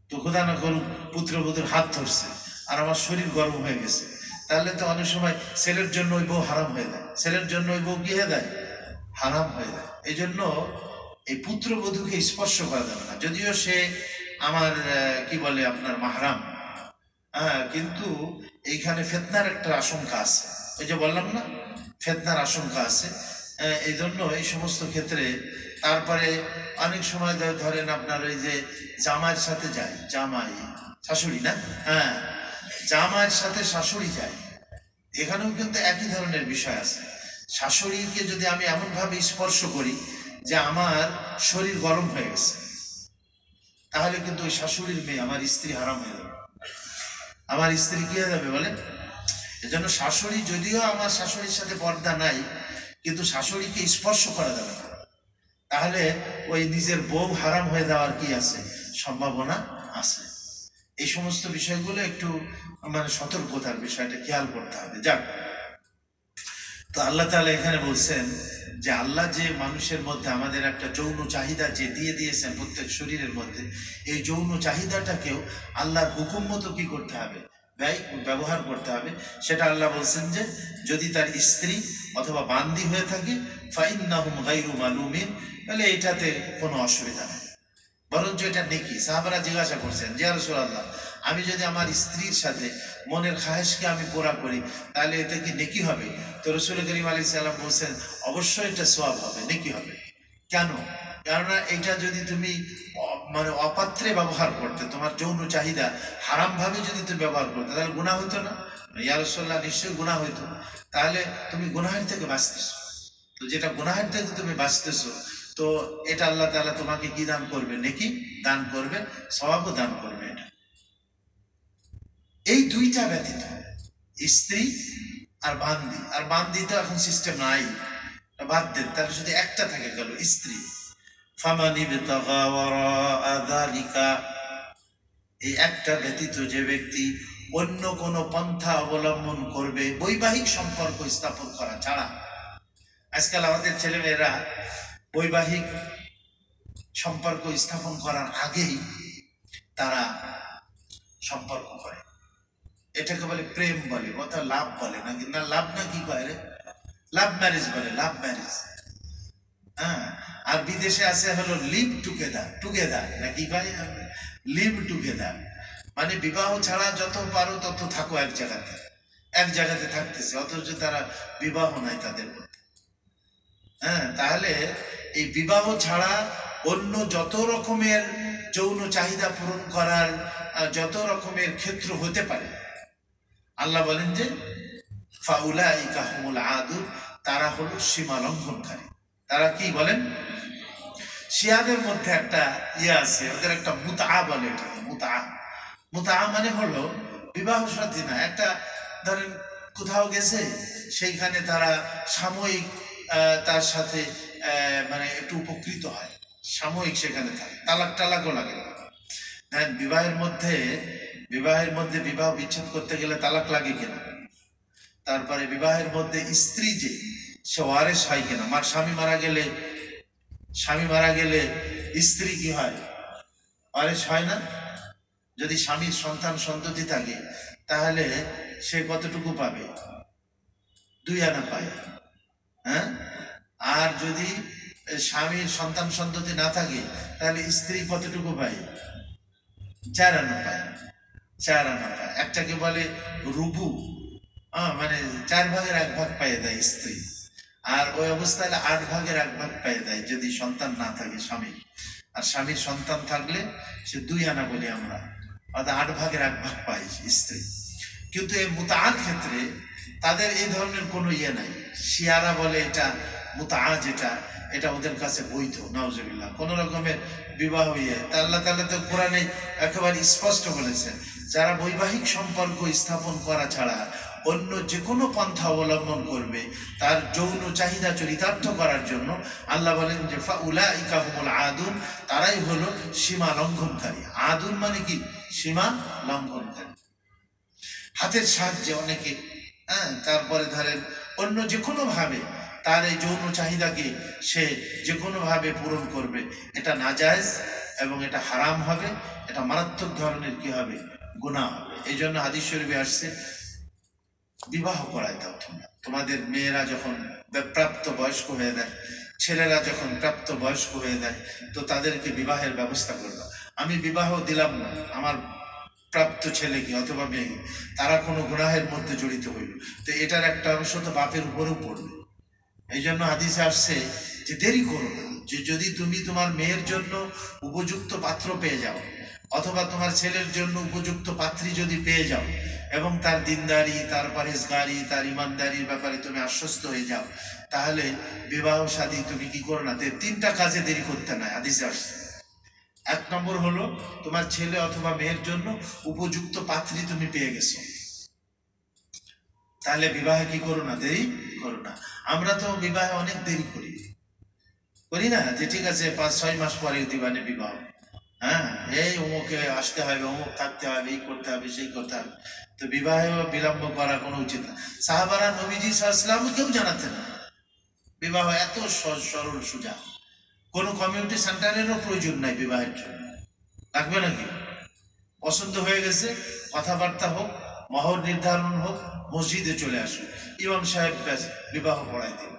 A: তো খোদা না করুক পুত্রবধূর হাত ধরছে আর আমার শরীর গরম হয়ে গেছে, তাহলে তো অনেক সময় ছেলের জন্য ওই বউ হারাম হয়ে যায়, ছেলের জন্য ওই বউ কি হয়ে যায়, হারাম হয়ে যায়। এই জন্য এই পুত্রবধূকে স্পর্শ করা যাবে না, যদিও সে আমার কি বলে আপনার মাহরাম। হ্যাঁ, কিন্তু এইখানে ফেতনার একটা আশঙ্কা আছে, ওই যে বললাম না, ফেতনার আশঙ্কা আছে। এই জন্য এই সমস্ত ক্ষেত্রে তারপরে অনেক সময় ধরেন আপনার ওই যে জামাইয়ের সাথে যায়, জামাই শাশুড়ি না, হ্যাঁ, জামাইয়ের সাথে শাশুড়ি যায়, এখানেও কিন্তু একই ধরনের বিষয় আছে। শাশুড়িকে যদি আমি এমন ভাবে স্পর্শ করি যে আমার শরীর গরম হয়ে গেছে, তাহলে কিন্তু ওই শাশুড়ির মেয়ে আমার স্ত্রী হারাম হয়ে যাবে, আমার স্ত্রী কি হয়ে যাবে বলেন? এজন্য শাশুড়ি, যদিও আমার শাশুড়ির সাথে পর্দা নাই, কিন্তু শাশুড়িকে স্পর্শ করা যাবে না, তাহলে ওই নিজের বউ হারাম হয়ে যাওয়ার কি আছে, সম্ভাবনা আছে। এই সমস্ত বিষয়গুলো একটু মানে সতর্কতার বিষয়টা খেয়াল করতে হবে। যাক, তো আল্লাহ তাআলা এখানে বলছেন যে আল্লাহ যে মানুষের মধ্যে আমাদের একটা যৌন চাহিদা যে দিয়ে দিয়েছেন প্রত্যেক শরীরের মধ্যে, এই যৌন চাহিদাটাকেও আল্লাহর হুকুম মতো কি করতে হবে, ব্যবহার করতে হবে। সেটা আল্লাহ বলছেন যে যদি তার স্ত্রী অথবা বান্দি হয়ে থাকে, ফাইন্নাহুম গায়রু মালুমিন, তাহলে এটাতে কোনো অসুবিধা নেই, বরঞ্চ এটা নেকি। সাহাবারা জিজ্ঞাসা করছেন, যে ইয়া রাসূলুল্লাহ, আমি যদি আমার স্ত্রীর সাথে মনের খাহেশকে আমি পুরা করি তাহলে এতে কি নেকি হবে? তো রাসূল করিম আলাইহিস সালাম বলছেন অবশ্যই এটা সওয়াব হবে, নেকি হবে। কেন? কেননা এটা যদি তুমি মানে অপাত্রে ব্যবহার করতে, তোমার যৌন চাহিদা হারাম ভাবে যদি তুমি ব্যবহার করতে, তাহলে গুনাহ হইতো না? ইয়া রাসূলুল্লাহ, নিশ্চয়ই গুনাহ হইতো। তাহলে তুমি গুনাহের থেকে বাঁচতেছো। তো যেটা গুনাহের থেকে তুমি বাঁচতেছো, তো এটা আল্লাহ তাআলা তোমাকে কি দান করবে? নেকি দান করবে, সওয়াবও দান করবে। এটা এই দুইটা ব্যতীত স্ত্রী আর বান্দি, আর বান্দি তো এখন সিস্টেম নাই, বাদ দেন, তাহলে শুধু একটা থাকে গেল স্ত্রী। ফামান ইবতাগা ওয়ারাআ যালিকা, এই একটা ব্যতীত যে ব্যক্তি অন্য কোন পন্থা অবলম্বন করবে বৈবাহিক সম্পর্ক স্থাপন করা ছাড়া। আজকাল আমাদের ছেলেমেয়েরা বৈবাহিক সম্পর্ক স্থাপন করার আগেই তারা সম্পর্ক করে, এটাকে বলে প্রেম বলে, অথবা লাভ বলে নাকি, না লাভ না কি কয় রে, লাভ ম্যারেজ বলে, লাভ ম্যারেজ। হ্যাঁ, আর বিদেশে আছে হলো লিভ টুগেদার, টুগেদার নাকি কয়, লিভ টুগেদার, মানে বিবাহ ছাড়া যত পারো তত থাকো এক জায়গাতে, এক জায়গাতে থাকতেছে, অথচ তারা বিবাহ নাই তাদের মধ্যে। হ্যাঁ, তাহলে এই বিবাহ ছাড়া অন্য যত রকমের যৌন চাহিদা পূরণ করার যত রকমের ক্ষেত্র হতে পারে, আল্লাহ বলেন যে ফাউলাইকা হুমুল আদুন, তারা হলো সীমা লঙ্ঘনকারী। তারা কি বলেন? শিয়াদের মধ্যে একটা ইয়ে আছে, ওদের একটা মুতা বলে, এটাকে মুতা। মুতা মানে হলো বিবাহ সাথী না, একটা ধরেন কোথাও গেছে, সেইখানে তারা সাময়িক তার সাথে মানে একটু উপকৃত হয়, সাময়িক সেখানে থাকে, তালাক টালাকও লাগে না। হ্যাঁ, বিবাহের মধ্যে বিবাহ বিচ্ছেদ করতে গেলে তালাক লাগে কিনা, তারপরে বিবাহের মধ্যে স্ত্রী যে সে ওয়ারেস হয় কিনা, স্বামী মারা গেলে স্ত্রী কি হয়? ওয়ারেস হয় না। যদি স্বামীর সন্তান সন্ততি থাকে তাহলে সে কতটুকু পাবে? 2 আনা পায়। হ্যাঁ, আর যদি স্বামীর সন্তান সন্ততি না থাকে তাহলে স্ত্রী কতটুকু পায়? 4 আনা পায়। 4 আনা পায়, একটাকে বলে রুবু, মানে 4 ভাগের 1 ভাগ পাইয়ে দেয় স্ত্রী। আর ওই অবস্থায় 8 ভাগের 1 ভাগ পাইয়ে দেয় যদি সন্তান না থাকে স্বামী। আর স্বামীর সন্তান থাকলে সে 2 আনা বলি আমরা, অর্থাৎ 8 ভাগের 1 ভাগ পায় স্ত্রী। কিন্তু এই মুতাআর ক্ষেত্রে তাদের এই ধরনের কোনো ইয়ে নাই। শিয়ারা বলে এটা মুতাআ, যেটা এটা ওদের কাছে বৈধ, নাউজুবিল্লাহ, কোন রকমের বিবাহ ইয়ে। তা আল্লাহ তাআলা তো কোরআনে একেবারে স্পষ্ট বলেছেন, যারা বৈবাহিক সম্পর্ক স্থাপন করা ছাড়া অন্য যে কোনো পন্থা অবলম্বন করবে তার যৌন চাহিদা চরিতার্থ করার জন্য, আল্লাহ বলেন যে ফাউলাইকা হুমুল আদুন, তারাই হলো সীমা লঙ্ঘনকারী। আদুন মানে কি? সীমা লঙ্ঘনকারী। হাতের সাহায্যে অনেকে, তারপরে ধরেন অন্য যে কোনো ভাবে তার এই যৌন চাহিদাকে সে যে কোনো ভাবে পূরণ করবে, এটা নাজায়েজ এবং এটা হারাম হবে, এটা মারাত্মক ধরনের কি হবে? গুনাহ হবে। এই জন্য হাদিস শরীফে আসছে, বিবাহ করায় দাও তোমরা, তোমাদের মেয়েরা যখন প্রাপ্ত বয়স্ক হয়ে যায়, ছেলেরা যখন প্রাপ্ত বয়স্ক হয়ে যায়, তো তাদেরকে বিবাহের ব্যবস্থা করবে। আমি বিবাহ দিলাম না আমার প্রাপ্ত ছেলেকে অথবা মেয়ে, তারা কোনো গুনাহের মধ্যে জড়িত হইল, তো এটার একটা অংশ তো বাপের উপরেও পড়বে। এই জন্য হাদিসে আসছে যে দেরি করো না, যে যদি তুমি তোমার মেয়ের জন্য উপযুক্ত পাত্র পেয়ে যাও, অথবা তোমার ছেলের জন্য উপযুক্ত পাত্রী যদি পেয়ে যাও, এবং তার দিনদারি, তার পরহেজগারি, তার ইমানদারির ব্যাপারে তুমি আশ্বস্ত হয়ে যাও, তাহলে বিবাহ শাদী তুমি কি করো না, 3টা কাজে দেরি করতে নাই, হাদিসে আসছে। 1 নম্বর হলো তোমার ছেলে অথবা মেয়ের জন্য উপযুক্ত পাত্রী তুমি পেয়ে গেছো, তাহলে বিবাহে কি করো না, দেরি করো না। আমরা তো বিবাহে অনেক দেরি করি না, যে ঠিক আছে 5-6 মাস পরে দিবানে বিবাহ, হ্যাঁ, এই অমুকে আসতে হবে, অমুক থাকতে হবে, এই করতে হবে, সেই করতে হবে। তো বিবাহে বিলম্ব করা কোনো উচিত না। সাহাবারা নবীজি সাল্লাল্লাহু আলাইহি ওয়াসাল্লাম কেউ জানাতেন না বিবাহ এত সরল সোজা। কোনো কমিউনিটি সেন্টারেরও প্রয়োজন নাই বিবাহের জন্য, লাগবে নাকি? পছন্দ হয়ে গেছে, কথাবার্তা হোক, মহর নির্ধারণ হোক, মসজিদে চলে আসুন, ইমাম সাহেব ব্যাস বিবাহ পড়াই দিন,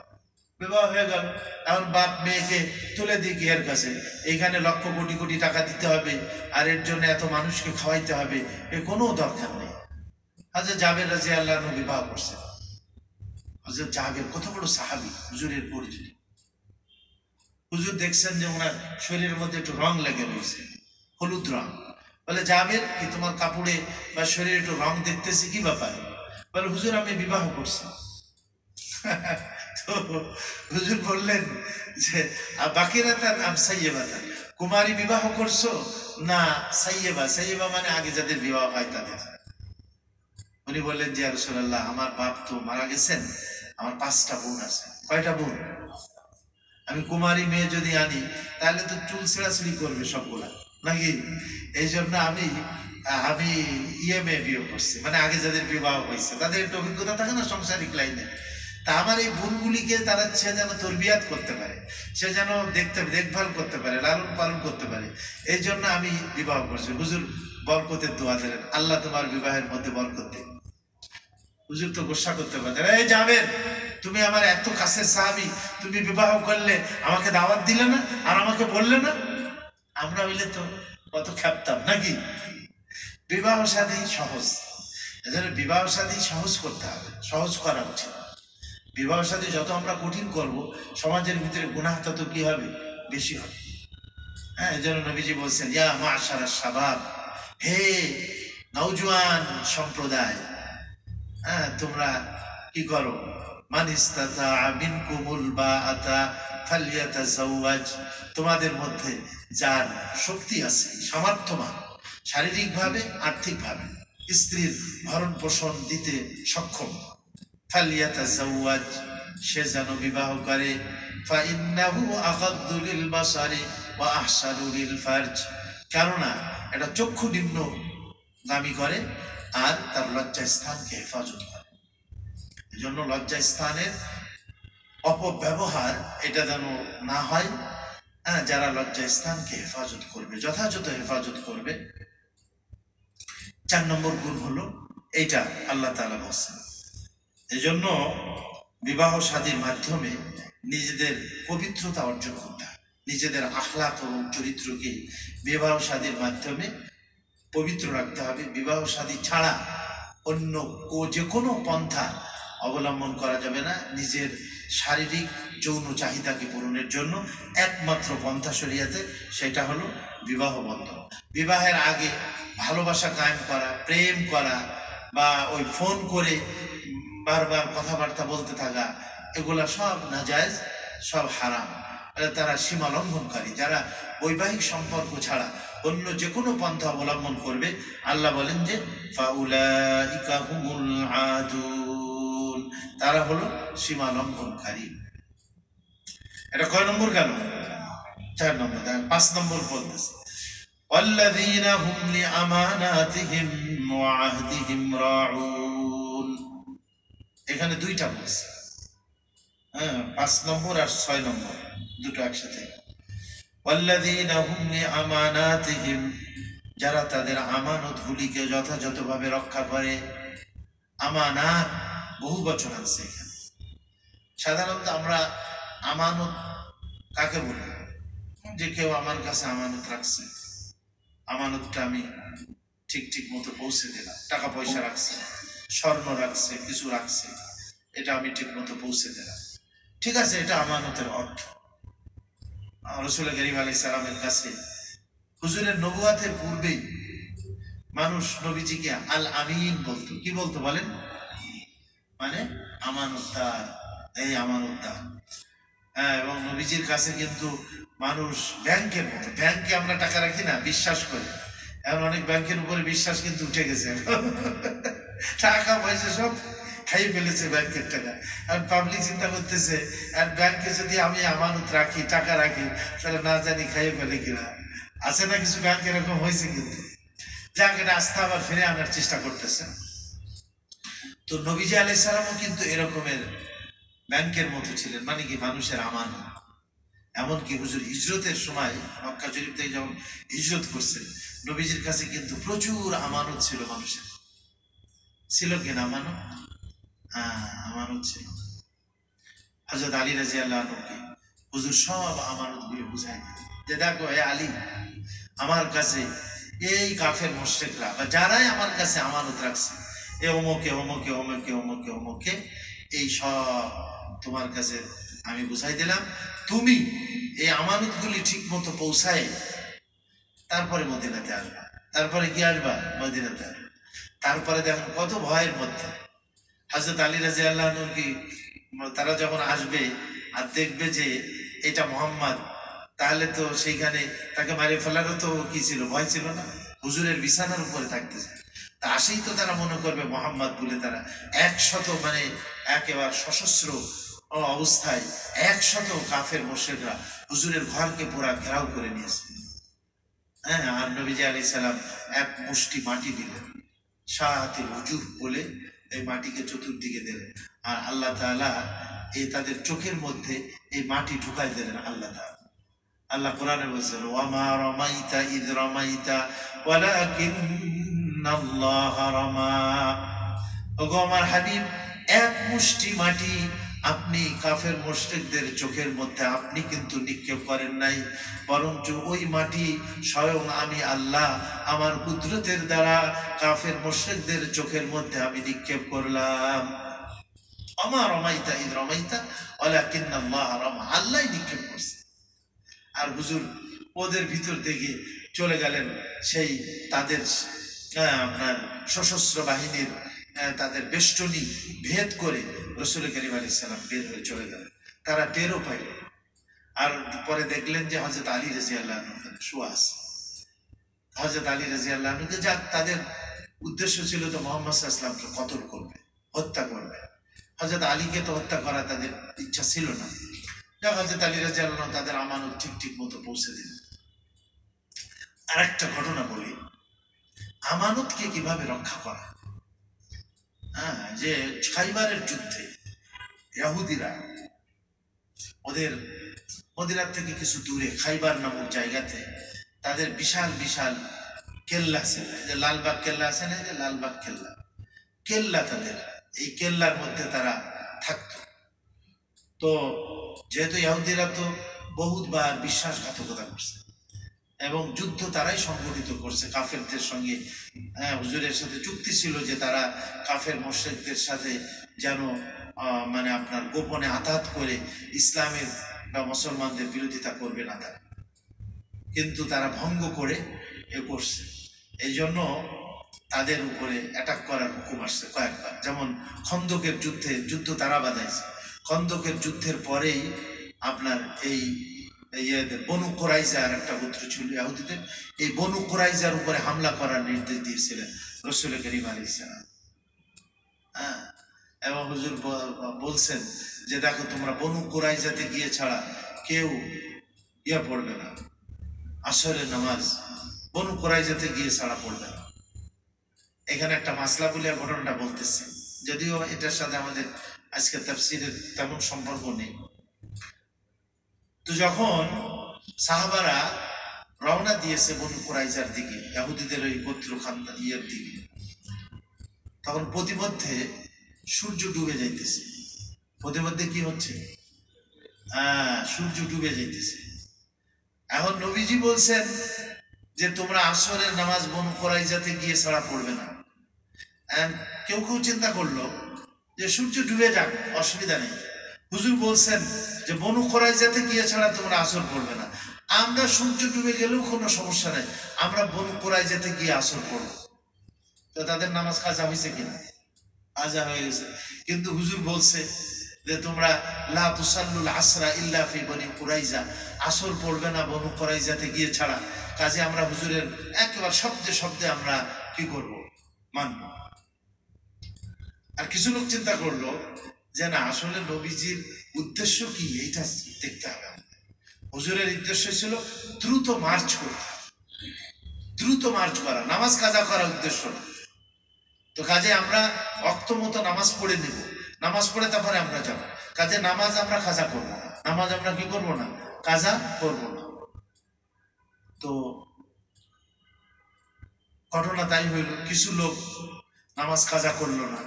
A: বিবাহ হয়ে গেল, এখন বাপ মেয়েকে তুলে দিয়ে কি এর কাছে, এইখানে লক্ষ কোটি কোটি টাকা দিতে হবে আর এর জন্য এত মানুষকে খাওয়াইতে হবে, এ কোনো দরকার নেই। হযরত জাবের রাদিয়াল্লাহু আনহু বিবাহ করছেন। হযরত জাবের কত বড় সাহাবী, হুজুরের পরিচিত। হুজুর দেখছেন যে ওনার শরীরের মধ্যে একটু রং লেগে রয়েছে, হলুদ রং। বলে জাবের, কি তোমার কাপড়ে বা শরীরে একটু রং দেখতেছি, কি ব্যাপার? বলে হুজুর আমি বিবাহ করছি। তো হুজুর বললেন যে বাকিরাতান আম সাইয়্যিবাতান, কুমারী বিবাহ করছো না সাইয়্যিবা? সাইয়্যিবা মানে আগে যাদের বিবাহ হয় তাদের। উনি বললেন যে ইয়া রাসূলুল্লাহ, আমার বাপ তো মারা গেছেন, আমার 5টা বোন আছে। কয়টা বোন? আমি কুমারী মেয়ে যদি আনি তাহলে তো চুল ছেঁড়াছিড়ি করবে সবগুলা, নাকি? এই জন্য আমি আমি মেয়ে বিয়ে করছি, মানে আগে যাদের বিবাহ হয়েছে তাদের একটু অভিজ্ঞতা থাকে না সাংসারিক লাইনে। তা আমার এই বোনগুলিকে তারা সে যেন তরবিয়াত করতে পারে, সে যেন দেখভাল করতে পারে, লালন পালন করতে পারে, এই জন্য আমি বিবাহ করছি। হুজুর বরকতের দোয়া দিলেন, আল্লাহ তোমার বিবাহের মধ্যে বরকত দিন। হুজুর তো গোসা করতে পারতেন, এই যাবেন, তুমি আমার এত কাছের সাহাবী, তুমি বিবাহ করলে, আমাকে দাওয়াত দিলে না আর আমাকে বললে না। আমরা হইলে তো কত খেপতাম, নাকি? বিবাহ শাদী সহজ, এজন্য বিবাহ শাদী সহজ করতে হবে, সহজ করা উচিত। বিবাহ শাদী যত আমরা কঠিন করব, সমাজের ভিতরে গুনাহ তত কি হবে? বেশি হবে। হ্যাঁ, এই জন্য নবীজি বলছেন, ইয়া মাশারাশ শাবাব, হে নওজোয়ান সম্প্রদায়, হ্যাঁ তোমরা কি করো? মান ইসতাতা মিনকুমুল বাআতা ফালইয়াতাযাওয়াজ, তোমাদের মধ্যে যার শক্তি আছে, সামর্থ্যবান, শারীরিকভাবে আর্থিকভাবে স্ত্রীর ভরণ পোষণ দিতে সক্ষম, ফালইয়াতাযাওয়াজ, সে যেন বিবাহ করে। ফাইন্নাহু আগাদ্দু লিল বাসারি ওয়া আহসানু লিল ফারজ, কেননা এটা চক্ষু নিম্ন দামি করে আর তার লজ্জা স্থানকে হেফাজত করে। এই জন্য লজ্জা স্থানের অপব্যবহার এটা যেন না হয়। হ্যাঁ, যারা লজ্জা স্থানকে হেফাজত করবে, যথাযথ হেফাজত করবে। 4 নম্বর গুণ হলো এইটা আল্লাহ তাআলা বলছেন। এই জন্য বিবাহ শাদীর মাধ্যমে নিজেদের পবিত্রতা অর্জন করতে হয়, নিজেদের আখলাক ও চরিত্রকে বিবাহ শাদীর মাধ্যমে পবিত্র রাখতে হবে। বিবাহ শাদী ছাড়া অন্য যে কোনো পন্থা অবলম্বন করা যাবে না। নিজের শারীরিক যৌন চাহিদাকে পূরণের জন্য একমাত্র পন্থা শরীয়তে, সেটা হলো বিবাহ বন্ধন। বিবাহের আগে ভালোবাসা কায়েম করা, প্রেম করা, বা ওই ফোন করে বারবার কথাবার্তা বলতে থাকা, এগুলা সব নাজায়েজ, সব হারাম। তারা সীমা লঙ্ঘনকারী। যারা বৈবাহিক সম্পর্ক ছাড়া অন্য যে কোনো পন্থা অবলম্বন করবে, আল্লাহ বলেন যে ফাউলাইকা হুমুল আদুন, তারা হলো সীমা লঙ্ঘনকারী। এটা কয় নম্বর গেল? 4 নম্বর। 5 নম্বর বলতেছে ওয়াল্লাযীনা হুম লিআমানাতিহিম ওয়া আহদিহিম রাউন। এখানে দুইটা বলছে, হ্যাঁ 5 নম্বর আর 6 নম্বর দুটো একসাথে। ওয়াল্লাযীনা হুম লিআমানাতিহিম, যারা তাদের আমানতগুলিকে যথাযথভাবে রক্ষা করে। আমানাত বহু বচন আছে এখানে। সাধারণত আমরা আমানত কাকে বলি? যে কেউ আমার কাছে আমানত রাখছে, আমানতটা আমি ঠিক মতো পৌঁছে দিলাম। টাকা পয়সা রাখছে, স্বর্ণ রাখছে, কিছু রাখছে, এটা আমি ঠিক মতো পৌঁছে দিলাম, ঠিক আছে, এটা আমানতের অর্থ। রাসূল কারীম আলাইহিস সালামের কাছে হুজুরের নবুয়াতের পূর্বেই মানুষ নবীজিকে আল আমিন বলতো। কি বলতো বলেন? মানে আমানতদার, এই আমানতদার। হ্যাঁ, এবং নবীজির কাছে কিন্তু মানুষ ব্যাংকের মতো, ব্যাংকে আমরা টাকা রাখি না, বিশ্বাস করি। এখন অনেক ব্যাংকের উপরে বিশ্বাস কিন্তু উঠে গেছে, টাকা পয়সা সব খাই ফেলেছে ব্যাংকের টাকা। আর পাবলিক চিন্তা করতেছে, আর ব্যাংকে যদি আমি আমানত রাখি, টাকা রাখি, তাহলে না জানি খাইয়ে ফেলে কিনা। আছে না কিছু ব্যাংক এরকম হয়েছে, কিন্তু যাক, এটা আস্থা আবার ফিরে আনার চেষ্টা করতেছে। তো নবীজি আলাইহিস সালামও কিন্তু এরকমের ব্যাংকের মতো ছিলেন, মানে কি মানুষের আমানত। এমনকি হুজুর হিজরতের সময় মক্কা শরীফ থেকে যখন হিজরত করছেন, নবীজির কাছে কিন্তু প্রচুর আমানত ছিল মানুষের। ছিল কিনা আমানত? হ্যাঁ, আমানত ছিল। হযরত আলী রাদিয়াল্লাহু আনহুকে হুজুর সব আমানতগুলো বুঝাই দিলেন যে দেখো হে আলী, আমার কাছে এই কাফের মুশরিকরা বা যারাই আমার কাছে আমানত রাখছে এ অমুকে অমুকে অমুকে অমুকে অমুকে এই সব তোমার কাছে আমি বুঝাই দিলাম। তুমি এই আমানতগুলি ঠিক মতো পৌঁছায় তারপরে মদিনাতে আসবা। তারপরে কি আসবা? মদিনাতে আসবা। তারপরে দেখেন কত ভয়ের মধ্যে হযরত আলী রাদিয়াল্লাহু আনহু কি তারা যখন আসবে আর দেখবে যে এটা মোহাম্মদ, তাহলে তো সেইখানে তাকে মারে ফেলারও তো কি ছিল, ভয় ছিল না? হুজুরের বিছানার উপরে থাকতেছে, তা আসেই তো তারা মনে করবে মোহাম্মদ বলে। তারা 100 মানে একেবারে সশস্ত্র অবস্থায় 100 কাফের মুশরিকরা হুজুরের ঘরকে পুরা ঘেরাও করে নিয়েছে। হ্যাঁ, আর নবীজি আলাইহিস সালাম এক মুষ্টি মাটি দিলেন, শাহাতিল ওজুহ বলে এই মাটিকে চতুর্দিকে দিলেন, আর আল্লাহ তাআলা এই তাদের চোখের মধ্যে এই মাটি ঢুকাই দিলেন। আল্লাহ তাআলা, আল্লাহ কোরআনে বলছেন ওয়ামা রামাইতা ইয রামাইতা ওয়ালাকিন্নাল্লাহা রামা। ওগো আমার হাবিব, এক মুষ্টি মাটি আপনি কাফের মুশরিকদের চোখের মধ্যে আপনি কিন্তু নিক্ষেপ করেন নাই, বরঞ্চ ওই মাটি স্বয়ং আমি আল্লাহ আমার কুদরতের দ্বারা কাফের মুশরিকদের চোখের মধ্যে আমি নিক্ষেপ করলাম। ওয়ামা রামাইতা ইয রামাইতা ওয়ালাকিন্নাল্লাহা রামা, আল্লাহই নিক্ষেপ করছে। আর হুজুর ওদের ভিতর থেকে চলে গেলেন সেই তাদের আপনার সশস্ত্র বাহিনীর তাদের বেষ্টনী ভেদ করে রাসূল করিম আলাইহিস সালাম বের হয়ে চলে গেলেন। তারা টেরও পাইল। আর পরে দেখলেন যে হযরত আলী রাদিয়াল্লাহু আনহু শোয়া আছে। হযরত আলী রাদিয়াল্লাহু আনহু যা তাদের উদ্দেশ্য ছিল তো মুহাম্মদ সাল্লাল্লাহু আলাইহি ওয়াসাল্লামকে কতল করবে, হত্যা করবে। হযরত আলীকে তো হত্যা করা তাদের ইচ্ছা ছিল না। হযরত আলী রাদিয়াল্লাহু আনহু তাদের আমানত ঠিক মতো পৌঁছে দিলেন। আরেকটা ঘটনা বলি, আমানতকে কিভাবে রক্ষা করা। হ্যাঁ, যে খাইবারের যুদ্ধে ইহুদিরা ওদের মদিনার থেকে কিছু দূরে খাইবার নামক জায়গাতে তাদের বিশাল বিশাল কেল্লা ছিল, যে লালবাগ কেল্লা আছে না, যে লালবাগ কেল্লা, কেল্লা তাদের, এই কেল্লার মধ্যে তারা থাকতো। তো যেহেতু ইহুদিরা তো বহুতবার বিশ্বাসঘাতকতা করছে এবং যুদ্ধ তারাই সংগঠিত করছে কাফেরদের সঙ্গে। হুজুরের সাথে চুক্তি ছিল যে তারা কাফের মুশরিকদের সাথে যেন মানে আপনার গোপনে আঘাত করে ইসলামের বা মুসলমানদের বিরোধিতা করবে না তারা, কিন্তু তারা ভঙ্গ করে এ করছে। এই জন্য তাদের উপরে অ্যাটাক করার হুকুম আসছে কয়েকবার। যেমন খন্দকের যুদ্ধ তারা বাধাইছে। খন্দকের যুদ্ধের পরেই আপনার এই বনু কুরাইজার একটা গোত্র ছিল ইহুদিদের, এই বনু কুরাইজার উপরে হামলা করার নির্দেশ দিয়েছিলেন রাসূল করিম আলাইহিস সালাম। হ্যাঁ, এবং হুজুর বলছেন যে দেখো তোমরা বনু কুরাইজাতে গিয়ে ছাড়া কেউ পড়বে না, আসরের নামাজ বনু কুরাইজাতে গিয়ে ছাড়া পড়বে না। এখানে একটা মাসলা বলে ঘটনাটা বলতেছি, যদিও এটার সাথে আমাদের আজকে তাফসীরের তেমন সম্পর্ক নেই। তো যখন সাহাবারা রওনা দিয়েছে বনু কুরাইজার দিকে, ইহুদিদের ওই গোত্র ইয়ের দিকে, তখন প্রতিমধ্যে সূর্য ডুবে যাইতেছে। প্রতিমধ্যে কি হচ্ছে? সূর্য ডুবে যাইতেছে। এখন নবীজি বলছেন যে তোমরা আসরের নামাজ বনু কুরাইজাতে গিয়ে ছাড়া পড়বে না। কেউ কেউ চিন্তা করলো যে সূর্য ডুবে যাক, অসুবিধা নেই। হুজুর বলছেন যে বনু কুরাইজাতে গিয়ে ছাড়া তোমরা আসর পড়বে না। আমরা সূর্য ডুবে গেলেও কোনো সমস্যা নেই, আমরা বনু কুরাইজাতে গিয়ে আসর পড়বো। তো তাদের নামাজ কাজা হয়েছে কিনা? কাজা হয়ে গেছে। কিন্তু হুজুর বলছে যে তোমরা লা তুসাল্লুল আসরা ইল্লা ফি বনি কুরাইজা, আসর পড়বে না বনু কুরাইজাতে গিয়ে ছাড়া। কাজে আমরা হুজুরের একেবারে শব্দে শব্দে আমরা কি করব? মানব। আর কিছু লোক চিন্তা করলো যে না, আসলে নবীজির উদ্দেশ্য কি এইটা দেখতে হবে। হুজুরের উদ্দেশ্য ছিল দ্রুত মার্চ করতে, দ্রুত মার্চ করা, নামাজ কাজা করা উদ্দেশ্য না। তো কাজে আমরা ওয়াক্ত মতো নামাজ পড়ে নেব, নামাজ পড়ে তারপরে আমরা যাব। কাজে নামাজ আমরা কাজা করবো না, নামাজ আমরা কি করবো না, কাজা করবো না। তো ঘটনা তাই হইল, কিছু লোক নামাজ কাজা করলো না।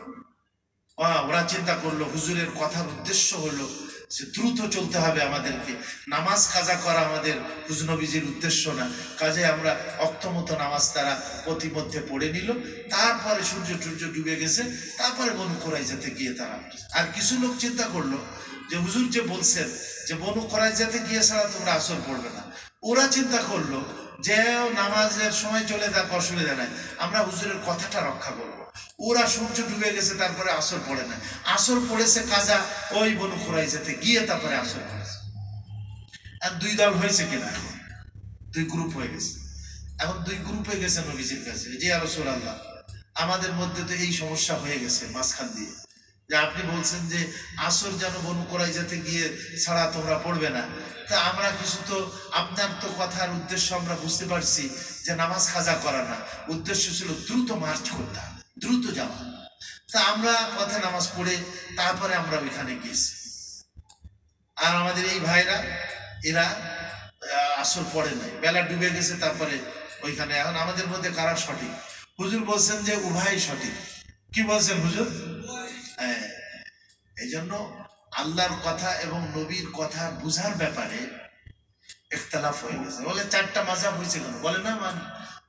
A: ওরা চিন্তা করলো হুজুরের কথার উদ্দেশ্য হলো যে দ্রুত চলতে হবে আমাদেরকে, নামাজ কাজা করা আমাদের হুজনবীজির উদ্দেশ্য না। কাজে আমরা অক্তমতো নামাজ তারা প্রতিমধ্যে পড়ে নিল। তারপরে সূর্য ডুবে গেছে, তারপরে বনু কুরাইজাতে গিয়ে তারা, আর কিছু লোক চিন্তা করলো যে হুজুর যে বলছেন যে বনু কুরাইজাতে গিয়ে ছাড়া তোমরা আসর পড়বে না, ওরা চিন্তা করলো যে নামাজের সময় চলে যাক, অসুবিধা নাই, আমরা হুজুরের কথাটা রক্ষা করব। ওরা সূর্য ডুবে গেছে, তারপরে আসর পড়ে না, আসর পড়েছে কাজা ওই বনু কুরাইজাতে গিয়ে, তারপরে আসর পড়েছে। আর দুই দল হয়েছে কিনা, দুই গ্রুপ হয়ে গেছে। এখন দুই গ্রুপ হয়ে গেছে নবীজির কাছে, যে ইয়া রাসূলুল্লাহ, আমাদের মধ্যে তো এই সমস্যা হয়ে গেছে মাঝখান দিয়ে, যে আপনি বলছেন যে আসর যেন বনু কুরাইজাতে গিয়ে ছাড়া তোমরা পড়বে না, তা আমরা কিছু তো আপনার তো কথার উদ্দেশ্য আমরা বুঝতে পারছি যে নামাজ কাজা করা না, উদ্দেশ্য ছিল দ্রুত মার্চ করতে হবে, দ্রুত যাওয়া। তা আমরা পথে নামাজ পড়ে তারপরে আমরা ওইখানে গেছি। আর আমাদের এই ভাইরা এরা আসর পড়ে নাই, বেলা ডুবে গেছে, তারপরে ওইখানে। এখন আমাদের মধ্যে কারা সঠিক? হুজুর বলছেন যে উভয় সঠিক। কি বলছেন হুজুর? হ্যাঁ, এই জন্য আল্লাহর কথা এবং নবীর কথা বুঝার ব্যাপারে ইখতিলাফ হয়ে গেছে। বলে চারটা মাযহাব হয়েছে কেন? বলে না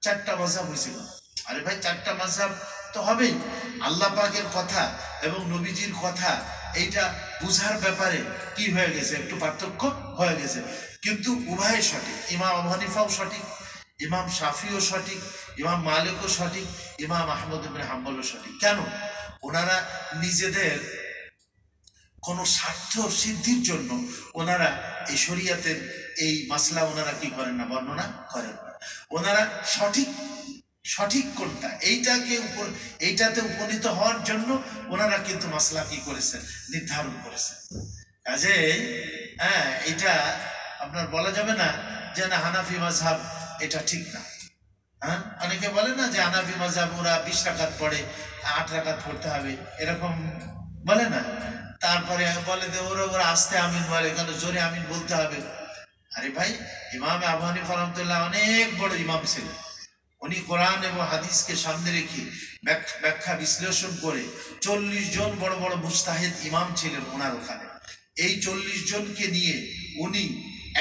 A: চারটা মাযহাব হয়েছে কেন? আরে ভাই, চারটা মাযহাব তো হবেই। আল্লাহ পাকের কথা এবং নবীজির কথা এইটা বুঝার ব্যাপারে কি হয়ে গেছে, একটু পার্থক্য হয়ে গেছে, কিন্তু উভয় সঠিক। ইমাম আবু হানিফাও সঠিক, ইমাম শাফিও সঠিক, ইমাম মালিকও সঠিক, ইমাম আহমদ ইবনে হাম্বলও সঠিক। কেন? ওনারা নিজেদের কোন স্বার্থ সিদ্ধির জন্য ওনারা এই শরিয়াতের এই মাসলা ওনারা কি করেন না, বর্ণনা করেন না। ওনারা সঠিক কোনটা এইটাতে উপনীত হওয়ার জন্য ওনারা কিন্তু মাসলা কি করেছেন, নির্ধারণ করেছেন। কাজে হ্যাঁ, এটা আপনার বলা যাবে না যে না হানাফি মাযহাব এটা ঠিক না। হ্যাঁ, অনেকে বলে না যে হানাফি মাযহাব ওরা 20 রাকাত পড়ে, 8 রাকাত পড়তে হবে, এরকম বলে না। তারপরে বলে যে ওরা আস্তে আমিন বলে, কেন জোরে আমিন বলতে হবে? আরে ভাই, ইমাম আবু হানিফা রাহমাতুল্লাহ অনেক বড় ইমাম ছিলেন। উনি কোরআন এবং হাদিসকে সামনে রেখে ব্যাখ্যা বিশ্লেষণ করে 40 জন বড় বড় মুজতাহিদ ইমাম ছিলেন ওনার ওখানে। এই 40 জনকে নিয়ে উনি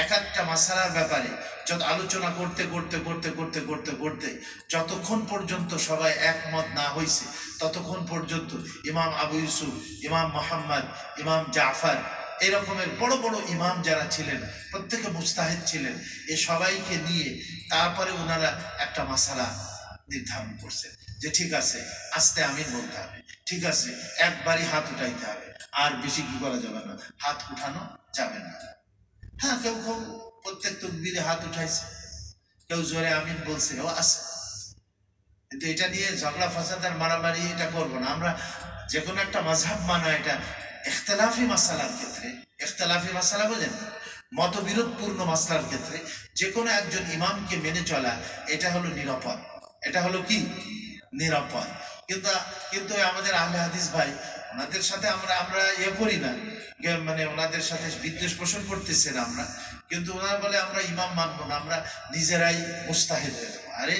A: এক একটা মাসালার ব্যাপারে যত আলোচনা করতে করতে করতে করতে করতে করতে যতক্ষণ পর্যন্ত সবাই একমত না হয়েছে, ততক্ষণ পর্যন্ত ইমাম আবু ইউসুফ, ইমাম মুহাম্মদ, ইমাম জাফর, এরকমের বড় বড় ইমাম যারা ছিলেন, প্রত্যেকে মুজতাহিদ ছিলেন, এ সবাইকে নিয়ে তারপরে ওনারা একটা মাসালা নির্ধারণ করছে যে ঠিক আছে আস্তে আমিন বলতে হবে, ঠিক আছে একবারই হাত উঠাইতে হবে, আর বেশি কি করা যাবে না, হাত উঠানো যাবে না। হ্যাঁ, কেউ প্রত্যেক তাকবীরে হাত উঠাইছে, কেউ জোরে আমিন বলছে, ও আছে। কিন্তু এটা নিয়ে ঝগড়া ফাসাদ আর মারামারি এটা করবো না আমরা। যে কোনো একটা মাযহাব মানা এটা ইখতিলাফি মাসালার ক্ষেত্রে, ইখতিলাফি মাসালা বোঝেন, মতবিরোধপূর্ণ মাসলার ক্ষেত্রে যে কোনো একজন ইমামকে মেনে চলা এটা হলো নিরাপদ। এটা হলো কি? নিরাপদ। কিন্তু আমাদের আহলে হাদিস ভাই, ওনাদের সাথে আমরা করি না, মানে ওনাদের সাথে বিদ্বেষ পোষণ করতেছে না আমরা, কিন্তু ওনারা বলে আমরা ইমাম মানবো না, আমরা নিজেরাই মুস্তাহিদ হয়ে যাবো। আরে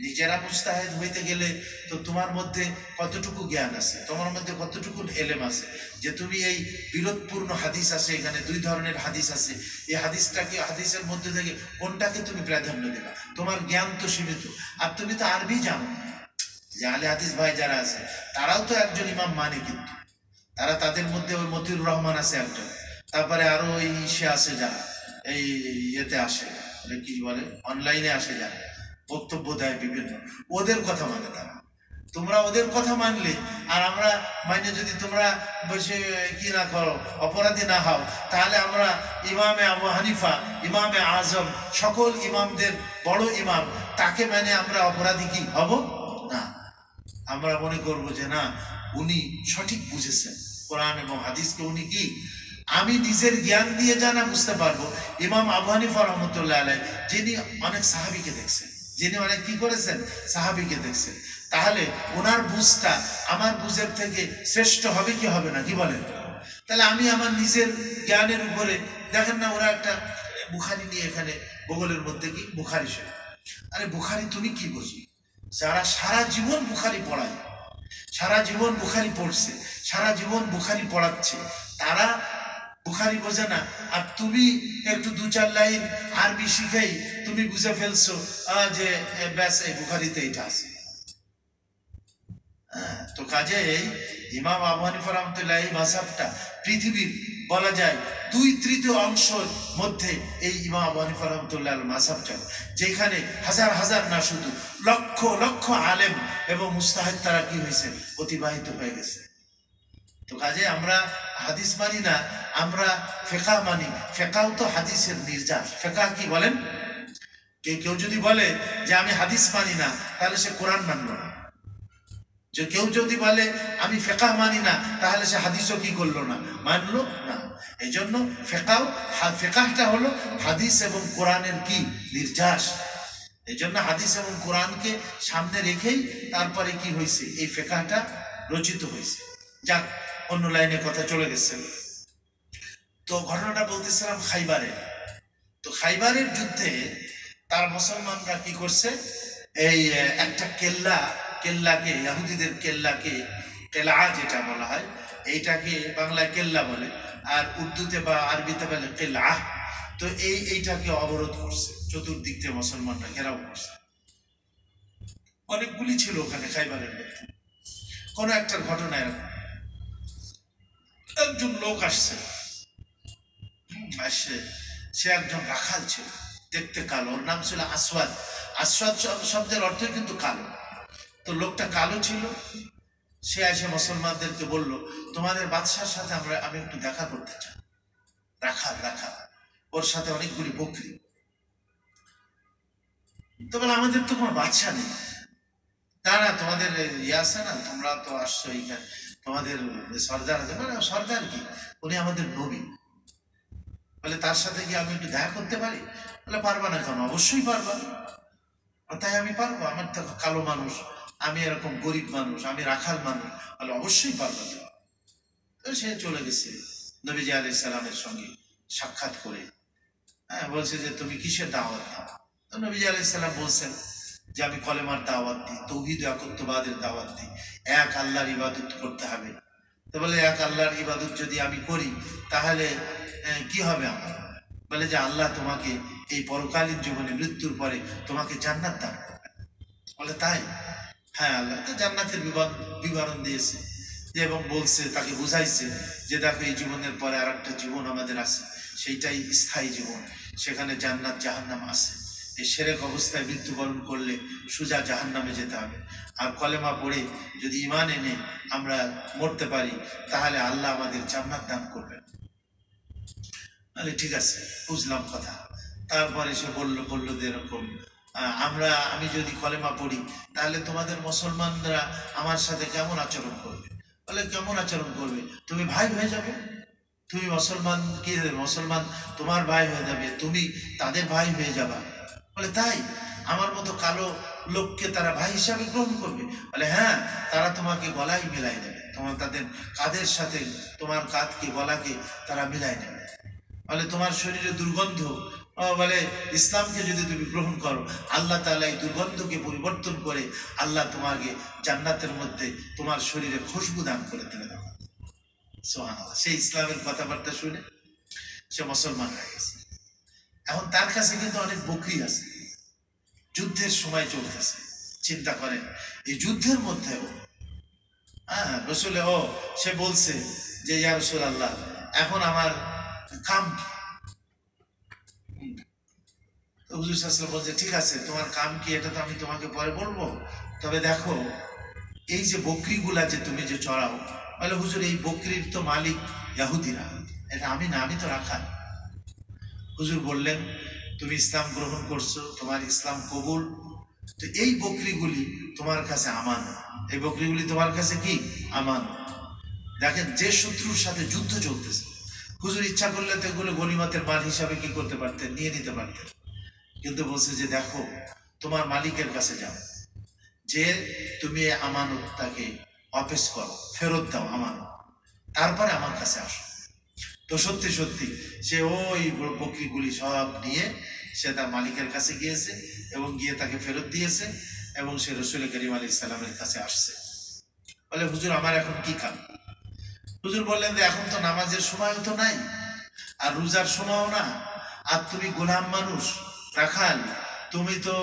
A: নিজেরা মুস্তাহিদ হইতে গেলে তো তোমার মধ্যে কতটুকু জ্ঞান আছে, তোমার মধ্যে কতটুকু এলেম আছে যে তুমি এই বিরোধপূর্ণ হাদিস আছে, এখানে দুই ধরনের হাদিস আছে, এই হাদিসের মধ্যে থেকে কোনটাকে তুমি প্রাধান্য দেবা? তোমার জ্ঞান তো সীমিত, আর তুমি তো আরবি জানো। যে আহলে হাদিস ভাই যারা আছে তারাও তো একজন ইমাম মানে, কিন্তু তাদের মধ্যে ওই মতিউর রহমান আছে একজন, তারপরে আরো ওই সে আছে যারা এই ইয়েতে আসে, কি বলে অনলাইনে আসে যারা বক্তব্য দেয় বিভিন্ন, ওদের কথা মানে তারা। তোমরা ওদের কথা মানলে আর আমরা মানে যদি তোমরা বসে কি না করো, অপরাধী না হও, তাহলে আমরা ইমামে আবু হানিফা, ইমামে আজম, সকল ইমামদের বড় ইমাম, তাকে মানে আমরা অপরাধী কি হব না। আমরা মনে করবো যে না, উনি সঠিক বুঝেছেন কোরআন এবং হাদিসকে। উনি কি, আমি নিজের জ্ঞান দিয়ে জানা বুঝতে পারবো। ইমাম আবু হানিফা রহমতুল্লাহ আলাইহ, যিনি অনেক সাহাবীকে দেখছেন, যিনি অনেক কি করেছেন, সাহাবীকে দেখছেন, তাহলে ওনার বুঝটা আমার বুঝের থেকে শ্রেষ্ঠ হবে কি হবে না, কি বলেন? তাহলে আমি আমার নিজের জ্ঞানের উপরে, দেখেন না ওরা একটা বুখারি নিয়ে এখানে বগলের মধ্যে কি বুখারি শরীফ। আরে বুখারি তুমি কি বুঝি? যারা সারা জীবন বুখারি পড়ায়, সারা জীবন বুখারি পড়ছে, সারা জীবন বুখারি পড়াচ্ছে, তারা বুখারি বোঝে না, আর তুমি একটু 2-4 লাইন আরবি শিখেই তুমি বুঝে ফেলছো যে ব্যাস এই বুখারিতে এটা আছে। তো কাজেই ইমাম আবু হানিফা রাহমাতুল্লাহ এই মাযহাবটা পৃথিবীর বলা যায় 2/3 অংশের মধ্যে এই ইমাম আবু হানিফা রাহমাতুল্লাহ মাযহাবটা, যেখানে হাজার হাজার না শুধু লক্ষ লক্ষ আলেম এবং মুস্তাহিদ তারা কি হয়েছে, অতিবাহিত হয়ে গেছে। তো কাজে আমরা হাদিস মানি না, আমরা ফিকহ মানি। ফিকহ তো হাদিসের নির্যাস। ফিকহ কি বলেন? কেউ যদি বলে যে আমি হাদিস মানি না, তাহলে সে কোরআন মানলো না। যে কেউ যদি বলে আমি ফিকহ মানি না, তাহলে সে হাদিসও কি করলো না, মানলো না। এই জন্য ফিকহটা হলো হাদিস এবং কোরআনের কি নির্যাস। এই জন্য হাদিস এবং কোরআনকে সামনে রেখেই তারপরে কি হয়েছে, এই ফিকহটা রচিত হয়েছে। যাক, অন্য লাইনে কথা চলে গেছে। তো ঘটনাটা বলতেছিলাম খাইবারের। তো খাইবারের যুদ্ধে তার মুসলমানরা কি করছে, এই একটা কেল্লাকে ইহুদিদের কেল্লাকে, কেলা যেটা বলা হয়, এইটাকে বাংলায় কেল্লা বলে, আর উর্দুতে বা আরবিতে বলে কেলা। তো এইটাকে অবরোধ করছে, চতুর্দিক থেকে মুসলমানরা ঘেরাও করছে। অনেকগুলি ছিল ওখানে খাইবারের মধ্যে। কোন একটা ঘটনা এরকম, একজন লোক আসছে, সে একজন রাখাল ছিল, দেখতে কালো, ওর নাম ছিল আসওয়াদ। আসওয়াদ শব্দের অর্থ কিন্তু কালো। তো লোকটা কালো ছিল। সে এসে মুসলমানদেরকে বলল, তোমাদের বাদশার সাথে আমি একটু দেখা করতে চাই। রাখাল, ওর সাথে অনেকগুলি বকরি। তো বলে, আমাদের তো কোনো বাদশা নেই। তা না, তোমাদের ইয়ে আছে না, তোমরা তো আসছো এইখানে, তোমাদের সর্দার আছে। মানে সর্দার কি, উনি আমাদের নবী। বলে, তার সাথে কি আমি একটু দেখা করতে পারি? বলে, পারবা না কেন? অবশ্যই পারবা। তাই আমি পারবো, আমার তো কালো মানুষ, আমি এরকম গরিব মানুষ, আমি রাখাল মানুষ। বলে, অবশ্যই পারবা। তো সে চলে গেছে নবীজি আলাইহিস সালামের সঙ্গে সাক্ষাৎ করে। বলছে যে তুমি কিসের দাওয়াত দাও? তো নবীজি আলাইহিস সালাম বলছেন যে আমি কলেমার দাওয়াত দিই, তাওহীদ ও একত্ববাদের দাওয়াত দিই, এক আল্লাহর ইবাদত করতে হবে। তো বলে, এক আল্লাহর ইবাদত যদি আমি করি, তাহলে কি হবে আমার? বলে যে আল্লাহ তোমাকে এই পরকালীন জীবনে, মৃত্যুর পরে তোমাকে জান্নাত দান করবে। বলে, তাই? হ্যাঁ, আল্লাহ তো জান্নাতের বিবরণ দিয়েছে, এবং বলছে, তাকে বুঝাইছে যে দেখো, এই জীবনের পরে আর একটা জীবন আমাদের আছে, সেইটাই স্থায়ী জীবন, সেখানে জান্নাত জাহান্নাম আছে। এই শিরক অবস্থায় মৃত্যুবরণ করলে সোজা জাহান্নামে যেতে হবে। আর কলেমা পড়ে যদি ঈমান এনে আমরা মরতে পারি, তাহলে আল্লাহ আমাদের জান্নাত দান করবেন। তাহলে ঠিক আছে, বুঝলাম কথা। তারপরে সে বলল যে এরকম, আমি যদি কলেমা পড়ি, তাহলে তোমাদের মুসলমানরা আমার সাথে কেমন আচরণ করবে? বলে, কেমন আচরণ করবে? তুমি ভাই হয়ে যাবে। তুমি মুসলমান, কি মুসলমান তোমার ভাই হয়ে যাবে, তুমি তাদের ভাই হয়ে যাবা। বলে, তাই? আমার মতো কালো লোককে তারা ভাই হিসাবে গ্রহণ করবে? বলে, হ্যাঁ, তারা তোমাকে গলায় মিলাই নেবে, তাদের কাঁধের সাথে তোমার কাঁধকে, গলাকে তারা মিলাই নেবে। বলে, তোমার শরীরে দুর্গন্ধ, বলে ইসলামকে যদি তুমি গ্রহণ করো, আল্লাহ তাআলা এই দুর্গন্ধকে পরিবর্তন করে আল্লাহ তোমাকে জান্নাতের মধ্যে তোমার শরীরে খুশবু দান করে দেবে। সুবহানাল্লাহ। সেই ইসলামের কথাবার্তা শুনে সে মুসলমান হয়ে গেছে। এখন তার কাছে কিন্তু অনেক বকরি আছে, যুদ্ধের সময় চলতেছে। চিন্তা করেন, এই যুদ্ধের মধ্যেও রসুল সে বলছে যে ইয়া রাসূলুল্লাহ, এখন আমার কাম কি? হুজুর সাল্লাল্লাহু আলাইহি ওয়াসাল্লাম বলছে, ঠিক আছে, তোমার কাম কি এটা তো আমি তোমাকে পরে বলবো, তবে দেখো এই যে বকরিগুলা যে তুমি যে চড়াও, বলে হুজুর এই বকরির তো মালিক ইহুদিরা, এটা আমি না, আমি তো রাখাল। হুজুর বললেন, তুমি ইসলাম গ্রহণ করছো, তোমার ইসলাম কবুল, তো এই বকরিগুলি তোমার কাছে আমান, এই বকরিগুলি তোমার কাছে কি আমান। দেখেন, যে শত্রুর সাথে যুদ্ধ চলতেছে, হুজুর ইচ্ছা করলে তো এগুলো গনিমতের মাল হিসাবে কি করতে পারতেন, নিয়ে নিতে পারতেন। কিন্তু বলছে যে দেখো, তোমার মালিকের কাছে যাও, যে তুমি এই আমানতটাকে ওয়াপস করো, ফেরত দাও আমানত, তারপরে আমার কাছে আসো। তো সত্যি সত্যি সে ওই বকরিগুলি সব নিয়ে সে তার মালিকের কাছে গিয়েছে, এবং গিয়ে তাকে ফেরত দিয়েছে, এবং সে রাসূল করিম আলাইহিস সালামের কাছে আসছে। বলে, হুজুর আমার এখন কি কাম? হুজুর বললেন যে এখন তো নামাজের সময় তো নাই, আর রোজার সময়ও না, আর তুমি গোলাম মানুষ, রাখাল, তুমি তো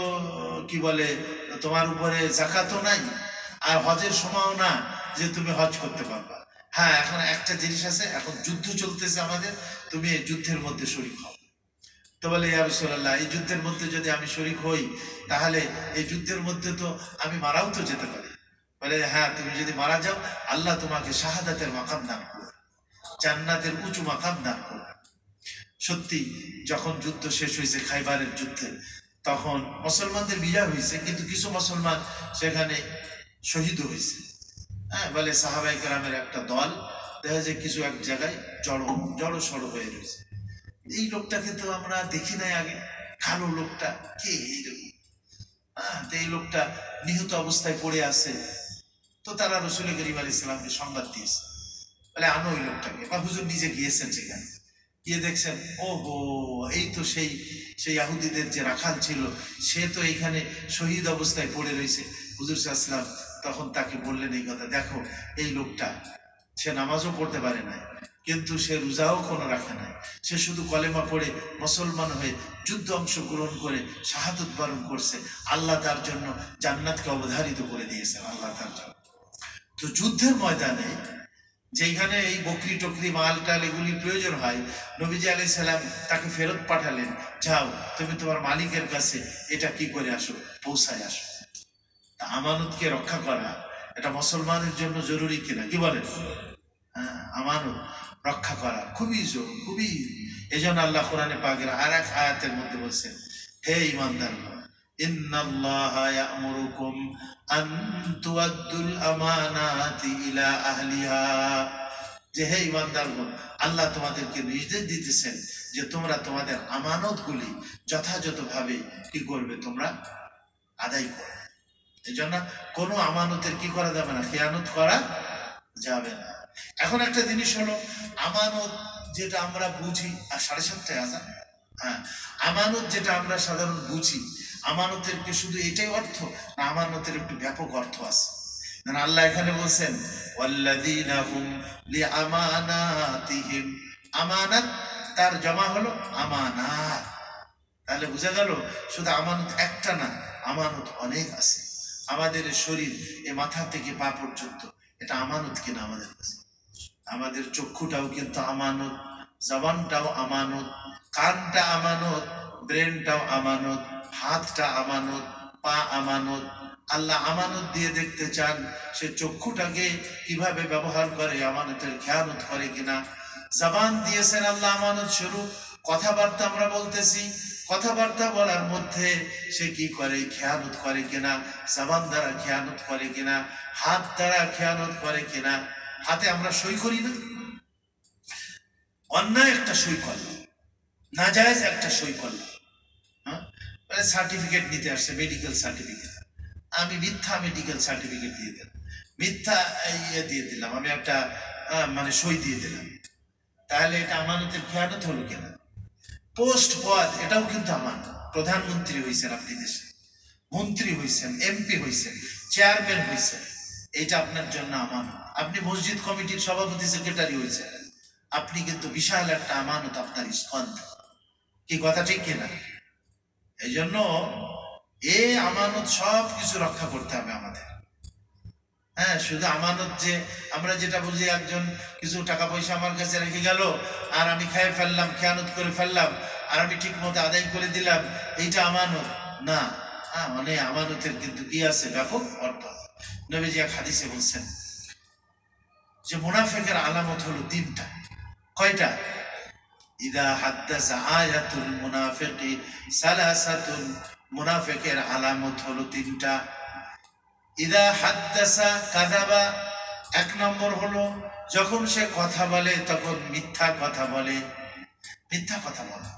A: কি বলে তোমার উপরে জাকাতও নাই, আর হজের সময়ও না যে তুমি হজ করতে পারবা। হ্যাঁ, এখন একটা জিনিস আছে, এখন যুদ্ধ চলতেছে আমাদের, তুমি এই যুদ্ধের মধ্যে শরীক হও। তো বলে ইয়া রাসূলুল্লাহ, এই যুদ্ধের মধ্যে যদি আমি শরীক হই, তাহলে এই যুদ্ধের মধ্যে তো আমি মারাও তো যেতে পারি। বলে হ্যাঁ, তুমি যদি মারা যাও, আল্লাহ তোমাকে শাহাদাতের মাকাম দান করবে, জান্নাতের উঁচু মাকাম দান করবে। সত্যি, যখন যুদ্ধ শেষ হয়েছে, খাইবারের যুদ্ধে, তখন মুসলমানদের বিজয় হয়েছে, কিন্তু কিছু মুসলমান সেখানে শহীদ হয়েছে। হ্যাঁ, বলে সাহাবাই কেরামের একটা দল দেখা যায় কিছু এক জায়গায় জড়ো সড়ো হয়ে রয়েছে। এই লোকটাকে তো আমরা দেখি নাই আগে, কালো লোকটা কে এইরকম? হ্যাঁ, তো এই লোকটা নিহত অবস্থায় পড়ে আছে। তো তারা রসুল করিম আলাইহিস সালামকে সংবাদ দিয়েছে, বলে আনো ওই লোকটাকে। বা হুজুর নিজে গিয়েছেন সেখানে, গিয়ে দেখছেন ওহো, এই তো সেই সেই ইহুদিদের যে রাখাল ছিল, সে তো এইখানে শহীদ অবস্থায় পড়ে রয়েছে। হুজুর সাল্লাল্লাহু আলাইহি ওয়াসাল্লাম তখন তাকে বললেন এই কথা, দেখো এই লোকটা, সে নামাজও পড়তে পারে না, কিন্তু সে রোজাও কোনো রাখে নাই, সে শুধু কলেমা পড়ে মুসলমান হয়ে যুদ্ধ অংশগ্রহণ করে শাহাদাত বরণ করছে। আল্লাহ তার জন্য জান্নাতকে অবধারিত করে দিয়েছেন, আল্লাহ তার জন্য। তো যুদ্ধের ময়দানে যেখানে এই বকরি টকরি মাল টাল এগুলি প্রয়োজন হয়, নবীজি আলাইহিস সালাম তাকে ফেরত পাঠালেন, যাও তুমি তোমার মালিকের কাছে এটা কি করে আসো, পৌঁছায় আসো। আমানতকে রক্ষা করা এটা মুসলমানের জন্য জরুরি কিনা, কি বলেন? হ্যাঁ, আমানত রক্ষা করা খুবই জরুরি, খুবই। এই জন্য আল্লাহ কোরআনে পাকের আর এক আয়াতের মধ্যে বলছেন, হে ঈমানদারগণ, ইন্নাল্লাহা ইয়া'মুরুকুম আন তুআদ্দুল আমানাতি ইলা আহলিহা, যে হে ঈমানদারগণ, আল্লাহ তোমাদেরকে নির্দেশ দিতেছেন যে তোমরা তোমাদের আমানতগুলি যথাযথভাবে কি করবে, তোমরা আদায় করবে। এই জন্য কোনো আমানতের কি করা যাবে না, খেয়ানত করা যাবে না। এখন একটা জিনিস হলো, আমানত যেটা আমরা বুঝি, আর 7:30টায় আজান। হ্যাঁ, আমানত যেটা আমরা সাধারণ বুঝি, আমানতের কি শুধু এটাই অর্থ, না আমানতের একটু ব্যাপক অর্থ আছে। আল্লাহ এখানে বলছেন ওয়াল্লাযীনা হুম লিআমানাতিহিম, আমানাত তার জমা হলো আমানাত। তাহলে বোঝা গেল শুধু আমানত একটা না, আমানত অনেক আছে। আমাদের শরীর এ মাথা থেকে পা পর্যন্ত এটা আমানত কিনা আমাদের কাছে। আমাদের চক্ষুটাও কিন্তু আমানত, জবানটাও আমানত, কানটা আমানত, ব্রেনটাও আমানত, হাতটা আমানত, পা আমানত। আল্লাহ আমানত দিয়ে দেখতে চান সে চক্ষুটাকে কিভাবে ব্যবহার করে, আমানতের খেয়ানত করে কিনা। জবান দিয়েছেন আল্লাহ আমানত স্বরূপ, কথাবার্তা আমরা বলতেছি, কথাবার্তা বলার মধ্যে সে কি করে, খেয়ানত করে কিনা, জবান দ্বারা খেয়ানত করে কিনা, হাত দ্বারা খেয়ানত করে কিনা। হাতে আমরা সই করি না, অন্যায় একটা সই করলাম, নাজায়েজ একটা সই করলাম। হ্যাঁ, সার্টিফিকেট নিতে আসছে, মেডিকেল সার্টিফিকেট, আমি মিথ্যা মেডিকেল সার্টিফিকেট দিয়ে দিলাম, মিথ্যা ইয়ে দিয়ে দিলাম, আমি একটা মানে সই দিয়ে দিলাম। তাহলে এটা আমানতের খেয়ানত হলো কিনা? পোস্ট পদ, এটাও কিন্তু আমানত। প্রধানমন্ত্রী হয়েছেন আপনি, দেশে মন্ত্রী হয়েছেন, এমপি হয়েছেন, চেয়ারম্যান হয়েছেন, এটা আপনার জন্য আমানত। আপনি মসজিদ কমিটির সভাপতি সেক্রেটারি হয়েছেন, আপনি কিন্তু বিশাল একটা আমানত আপনার স্কন্ধ। কি কথা ঠিক কিনা? এই জন্য এই আমানত সব কিছু রক্ষা করতে হবে আমাদের। হ্যাঁ, শুধু আমানত যে আমরা যেটা বুঝি, একজন কিছু টাকা পয়সা আমার কাছে রেখে গেল আর আমি খেয়ে ফেললাম, খেয়ানত করে ফেললাম, আর আমি ঠিক মতো আদায় করে দিলাম, এইটা আমানত না। হ্যাঁ, মানে আমানতের কিন্তু কি আছে, ব্যাপক অর্থ। নবীজি এক হাদিসে বলছেন যে মুনাফিকের আলামত হলো 3টা। কয়টা? ইদা হাদ্দাসা আয়াতুল মুনাফিকি সালাসাতুন, মুনাফিকের আলামত হলো 3টা। ইদা হাদ্দাসা কাযাবা, 1 নম্বর হলো যখন সে কথা বলে তখন মিথ্যা কথা বলে, মিথ্যা কথা বলা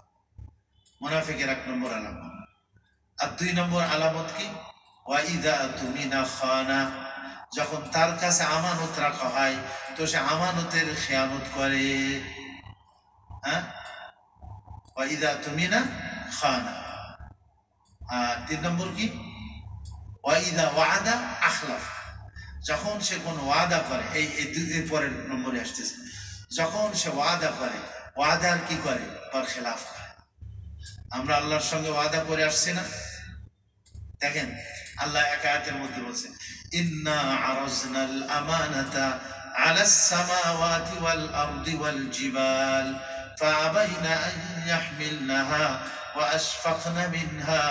A: মুনাফিকের 1 নম্বর আলামত। আর 2 নম্বর আলামত কি? ওয়া ইদা তুমিনা খানা, যখন তার কাছে আমানত রাখা হয় তো সে আমানতের খেয়ানত করে। হ্যাঁ, ওয়া ইদা তুমিনা খানা। আর 3 নম্বর কি? ওয়া ইদা ওয়াদা আখলাফ, যখন সে কোন ওয়াদা করে, এই পরের নম্বরে আসতেছে, যখন সে ওয়াদা করে ওয়াদার কি করে, খেলাফ করে। আমরা আল্লাহর সঙ্গে ওয়াদা করে আসছি না? দেখেন আল্লাহ এক আয়াতের মধ্যে বলছেন, ইন্না আরাজনাল আমানাতা আলাস সামাওয়াতি ওয়াল আরদি ওয়াল জিবাল ফাআবাইনা আন ইয়াহমিলনাহা ওয়া আশফাকনা মিনহা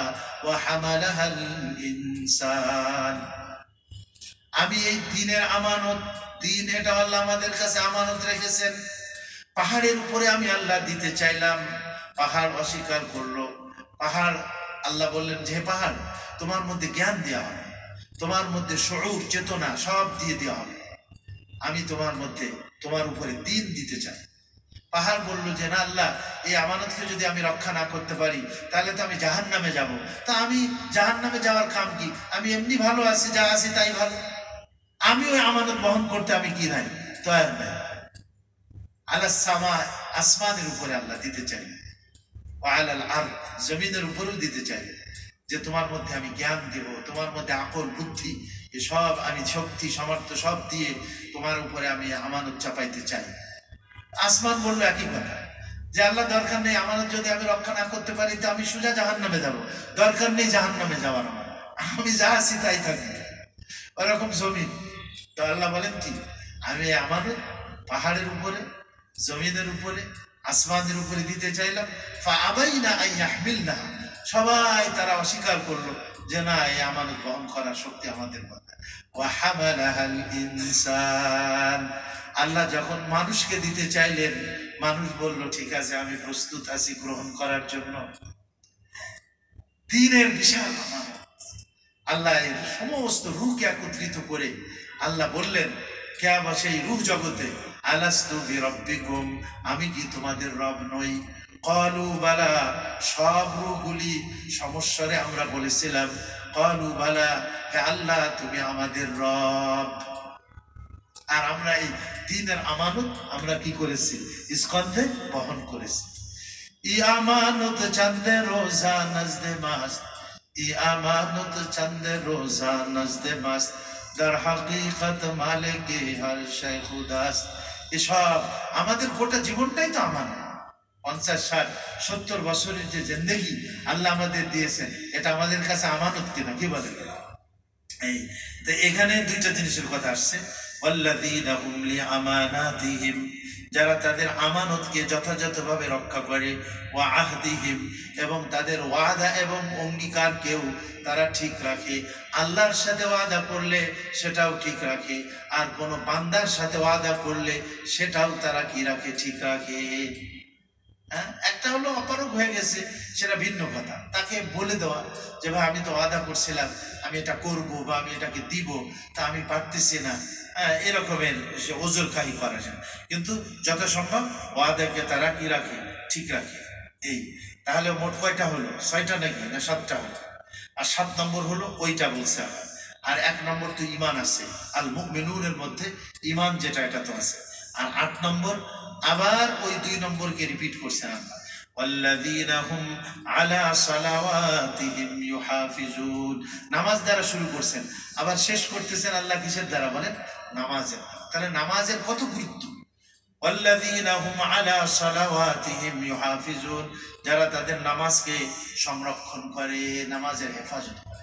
A: ওয়া হামালাহাল ইনসান। আমি এই দ্বীনের আমানত, দ্বীন এটা আল্লাহ আমাদের কাছে আমানত রেখেছেন। পাহাড়ের উপরে আমি আল্লাহ দিতে চাইলাম, পাহাড় অস্বীকার করলো। পাহাড়, আল্লাহ বললেন যে পাহাড় তোমার মধ্যে জ্ঞান দেওয়া হবে, তোমার মধ্যে শউর চেতনা সব দিয়ে দেওয়া হবে, আমি তোমার মধ্যে তোমার উপরে দ্বীন দিতে চাই। পাহাড় বলল যে না আল্লাহ, এই আমানতকে যদি আমি রক্ষা না করতে পারি তাহলে তো আমি জাহান্নামে যাব। তা আমি জাহান্নামে যাওয়ার কাম কি? আমি এমনি ভালো আছি, যা আছি তাই ভালো। আমি ওই আমানত বহন করতে আমি কি নাই, তৈরি নাই। আলাস সামা, আসমানের উপরে আল্লাহ দিতে চাই, আলাল আরদ, জমিনের উপরেও দিতে চাই, যে তোমার মধ্যে আমি জ্ঞান দেব, তোমার মধ্যে আকল বুদ্ধি এসব আমি শক্তি সামর্থ্য সব দিয়ে তোমার উপরে আমি আমানত চাপাইতে চাই। আসমান বললো একই কথা, যে আল্লাহ দরকার নেই, আমানত যদি আমি রক্ষা না করতে পারি তো আমি সোজা জাহান্নামে যাব, দরকার নেই জাহান্নামে যাওয়ার, আমার আমি যা আছি তাই থাকি। ওরকম জমিন। তো আল্লাহ বলেন কি, আমি আমানত পাহাড়ের উপরে, জমিনের উপরে, আসমানের উপরে দিতে চাইলাম। ফাআবাইনা আন ইয়াহমিলনাহা, সবাই তারা অস্বীকার করলো যে না, এই আমানত বহন করার শক্তি আমাদের মধ্যে। ওয়া হামালাহাল ইনসান, আল্লাহ যখন মানুষকে দিতে চাইলেন, মানুষ বলল ঠিক আছে, আমি প্রস্তুত আছি গ্রহণ করার জন্য। দ্বীনের বিশাল আমানত, আল্লাহ এর সমস্ত রূহকে একত্রিত করে আল্লাহ বললেন কিয়ামত সেই রূহ জগতে, আলাস্তু বিরাব্বিকুম, আমি কি তোমাদের রব নই? ক্বালু বালা, সব রূহগুলি সমস্বরে আমরা বলেছিলাম ক্বালু বালা, হে আল্লাহ তুমি আমাদের রব। আর আমরা এই দ্বীনের আমানত আমরা কি করেছি? স্কন্ধে বহন করেছি। ই আমানত চাঁদে রোজা নজদে মাস্ত, ই আমানত চাঁদে রোজা নজদে মাস্ত, দার হাকিকত মালিকে হর শে খুদাস্ত। এসব আমাদের গোটা জীবনটাই তো আমানত। 50, 60, 70 বছরের যে জিন্দেগি আল্লাহ আমাদের দিয়েছেন, এটা আমাদের কাছে আমানত কিনা, কি বলেন? এই তো এখানে দুইটা জিনিসের কথা আসছে, ওয়াল্লাযীনা হুম লিআমানাতিহিম, যারা তাদের আমানতকে যথাযথভাবে রক্ষা করে, ওয়া আহদিহিম, এবং তাদের ওয়াদা এবং অঙ্গীকারকেও তারা ঠিক রাখে। আল্লাহর সাথে ওয়াদা করলে সেটাও ঠিক রাখে, আর কোনো বান্দার সাথে ওয়াদা করলে সেটাও তারা কি রাখে, ঠিক রাখে। একটা হলো অপারগ হয়ে গেছে, সেটা ভিন্ন কথা, তাকে বলে দেওয়া যে ভাই আমি তো ওয়াদা করছিলাম আমি এটা করব বা আমি এটাকে দিব, তা আমি পারতেছি না, এরকমের সে ওজোর খাহি করা যায়। কিন্তু যথাসম্ভব ওয়াদাকে তারা কি রাখে, ঠিক রাখে। এই তাহলে মোট কয়টা হলো? 6টা নাকি না 7টা হলো? আর 7 নম্বর হলো ওইটা বলছে আমার। আর 1 নম্বর তো ঈমান আছে, আল মুমিনুনের মধ্যে ঈমান যেটা, এটা তো আছে। আর 8 নম্বর আবার ওই 2 নম্বরকে রিপিট করছেন আল্লাহ, ওয়াল্লাযীনা হুম আলা সালাওয়াতিহিম ইউহাফিজুন। নামাজ দ্বারা শুরু করছেন, আবার শেষ করতেছেন আল্লাহ কিসের দ্বারা বলেন? নামাজের। তাহলে নামাজের কত গুরুত্ব! ওয়াল্লাযীনা হুম আলা সালাওয়াতিহিম ইউহাফিজুন, যারা তাদের নামাজকে সংরক্ষণ করে, নামাজের হেফাজত করে।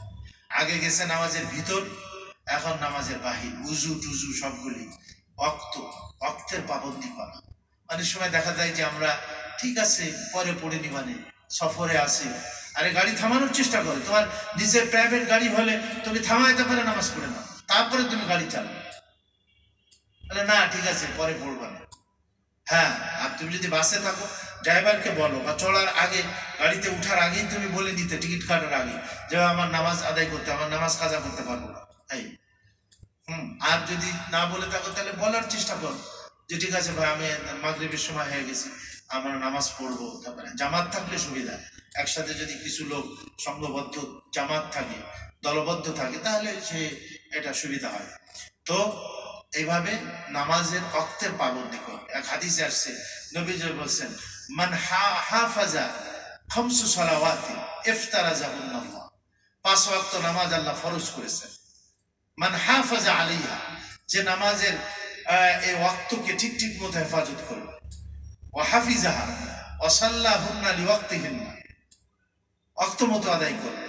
A: আগে গেছে নামাজের ভিতর, এখন নামাজের বাহির, উজু টুজু সবগুলি অক্তের পাবন্দি করা। অনেক সময় দেখা যায় যে আমরা ঠিক আছে পরে পড়ে নি, মানে সফরে আসি, আরে গাড়ি থামানোর চেষ্টা করো, তোমার নিজের প্রাইভেট গাড়ি হলে তুমি থামাইতে পারে নামাজ পড়ে নাও, তারপরে তুমি গাড়ি চালাও। বলে না ঠিক আছে পরে পড়বা না। হ্যাঁ, আর তুমি যদি বাসে থাকো ড্রাইভারকে বলো, বা চলার আগে গাড়িতে উঠার আগেই তুমি বলে নিতে, টিকিট কাটার আগে, যে আমার নামাজ আদায় করতে, আমার নামাজ কাজা করতে পারবো না। এই আর যদি না বলে থাকো তাহলে বলার চেষ্টা করো যে ঠিক আছে ভাই আমি মাগরিবের সময় হয়ে গেছি, আমরা নামাজ পড়বো। তারপরে জামাত থাকলে সুবিধা, একসাথে যদি কিছু লোক সংঘবদ্ধ জামাত থাকে, দলবদ্ধ থাকে, তাহলে সে এটা সুবিধা হয়। তো এইভাবে নামাজের ওয়াক্তের পাবন্দি করে। এক হাদিসে আসছে, নবীজি বলছেন মান হাফাজা খামসু সালাওয়াতি ইফতারাজাহুন্নাল্লাহ, 5 ওয়াক্ত নামাজ আল্লাহ ফরজ করেছেন। মান হাফাজা আলাইহা, যে নামাজের এই ওয়াক্তকে ঠিক ঠিক মতো হেফাজত করবে, ওয়া হাফিজাহা ওয়া সাল্লাহুন্না লিওয়াক্তিহিন্না, ওয়াক্ত মতো আদায় করবে,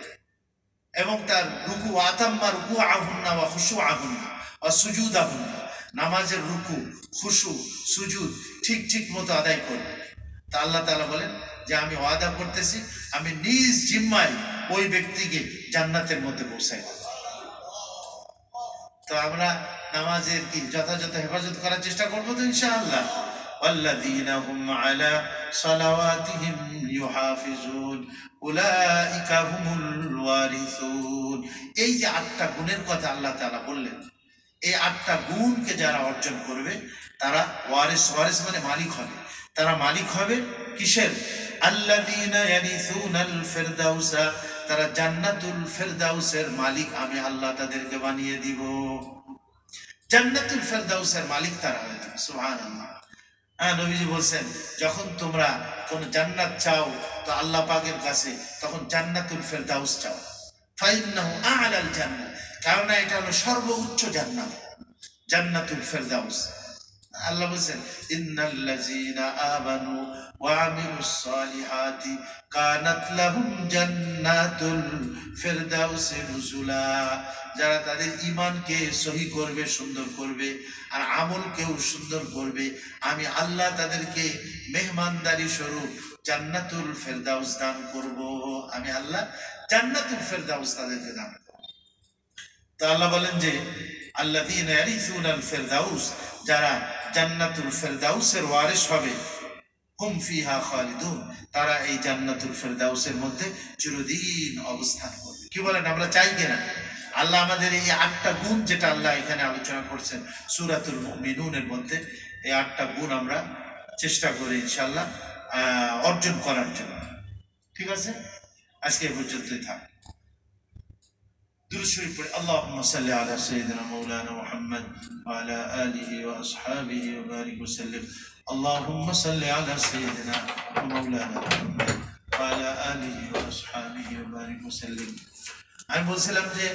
A: এবং তার রুকু আতাম্মা রুকুআহুন্না ওয়া খুশুআহুন্না ওয়া সুজুদাহুন্না, নামাজের রুকু, খুশু, সুজুদ ঠিক ঠিক মতো আদায় করবে। তা আল্লাহ তাআলা বলেন যে আমি ওয়াদা করতেছি, আমি নিজ জিম্মায় ওই ব্যক্তিকে জান্নাতের মধ্যে পৌঁছাই দেব। তো আমরা নামাজের কি যথাযথ হেফাজত করার চেষ্টা করবো তো ইনশাআল্লাহ। ওয়াল্লাযীনা হুম আলা সালাওয়াতিহিম ইউহাফিজুন উলাইকা হুমুল ওয়ারিসুন। এই যে 8টা গুণের কথা আল্লাহ তাআলা বললেন, এই 8টা গুণকে যারা অর্জন করবে তারা ওয়ারিস, ওয়ারিস মানে মালিক হবে। তারা মালিক হবে কিসের? আল্লাযীনা ইয়ারিসুনাল ফিরদাউসা, তারা জান্নাতুল ফিরদাউসের মালিক আমি আল্লাহ তাদেরকে বানিয়ে দিব। জান্নাতুল ফিরদাউসের মালিক তারা হয়ে যাবে। সুবহানাল্লাহ। নবীজি বলছেন যখন তোমরা কোন জান্নাত চাও তো আল্লাহ পাকের কাছে তখন জান্নাতুল ফিরদাউস চাও। ফাইন্নাহু আ'লাল জান্নাত, কারণ এটা হলো সর্বোচ্চ জান্নাত, জান্নাতুল ফিরদাউস। আল্লাহ বলছেন ইন্নাল্লাযীনা আমানু ওয়া আমিলুস সালিহাতি কানাত লাহুম জান্নাতুল ফিরদাউসি নুজুলা, যারা তাদের ঈমানকে সহি করবে, সুন্দর করবে, আর আমলকেও সুন্দর করবে, আমি আল্লাহ তাদেরকে মেহমানদারি স্বরূপ জান্নাতুল ফিরদাউস দান করব। আমি আল্লাহ জান্নাতুল ফিরদাউস তাদেরকে দান করব। তো আল্লাহ বলেন যে আল্লাযীনা ইয়ারিসুনাল ফিরদাউস, যারা জান্নাতুল ফিরদাউসের ওয়ারিস হবে, হুম ফিহা খালিদুন, তারা এই জান্নাতুল ফিরদাউসের মধ্যে চিরদিন অবস্থান করবে। কি বলেন, আমরা চাই কিনা? আল্লাহ আমাদের এই 8টা গুণ যেটা আল্লাহ এখানে আলোচনা করছেন সূরাতুল মুমিনুনের মধ্যে, এই 8টা গুণ আমরা চেষ্টা করি ইনশাআল্লাহ অর্জন করার জন্য। ঠিক আছে, আজকে এই পর্যন্তই থাক। দুরূদ শরীফ পড়ে আল্লাহুম্মা সাল্লি আলা সাইয়্যিদিনা মাওলানা মুহাম্মদ ওয়া আলা আলিহি ওয়া আসহাবিহি ওয়া বারিক ওয়া সাল্লিম। আল্লাহুম্মা সাল্লি আলা সাইয়্যিদিনা মাওলানা মুহাম্মদ ওয়া আলা আলিহি ওয়া আসহাবিহি ওয়া বারিক ওয়া সাল্লিম। আমি বলছিলাম যে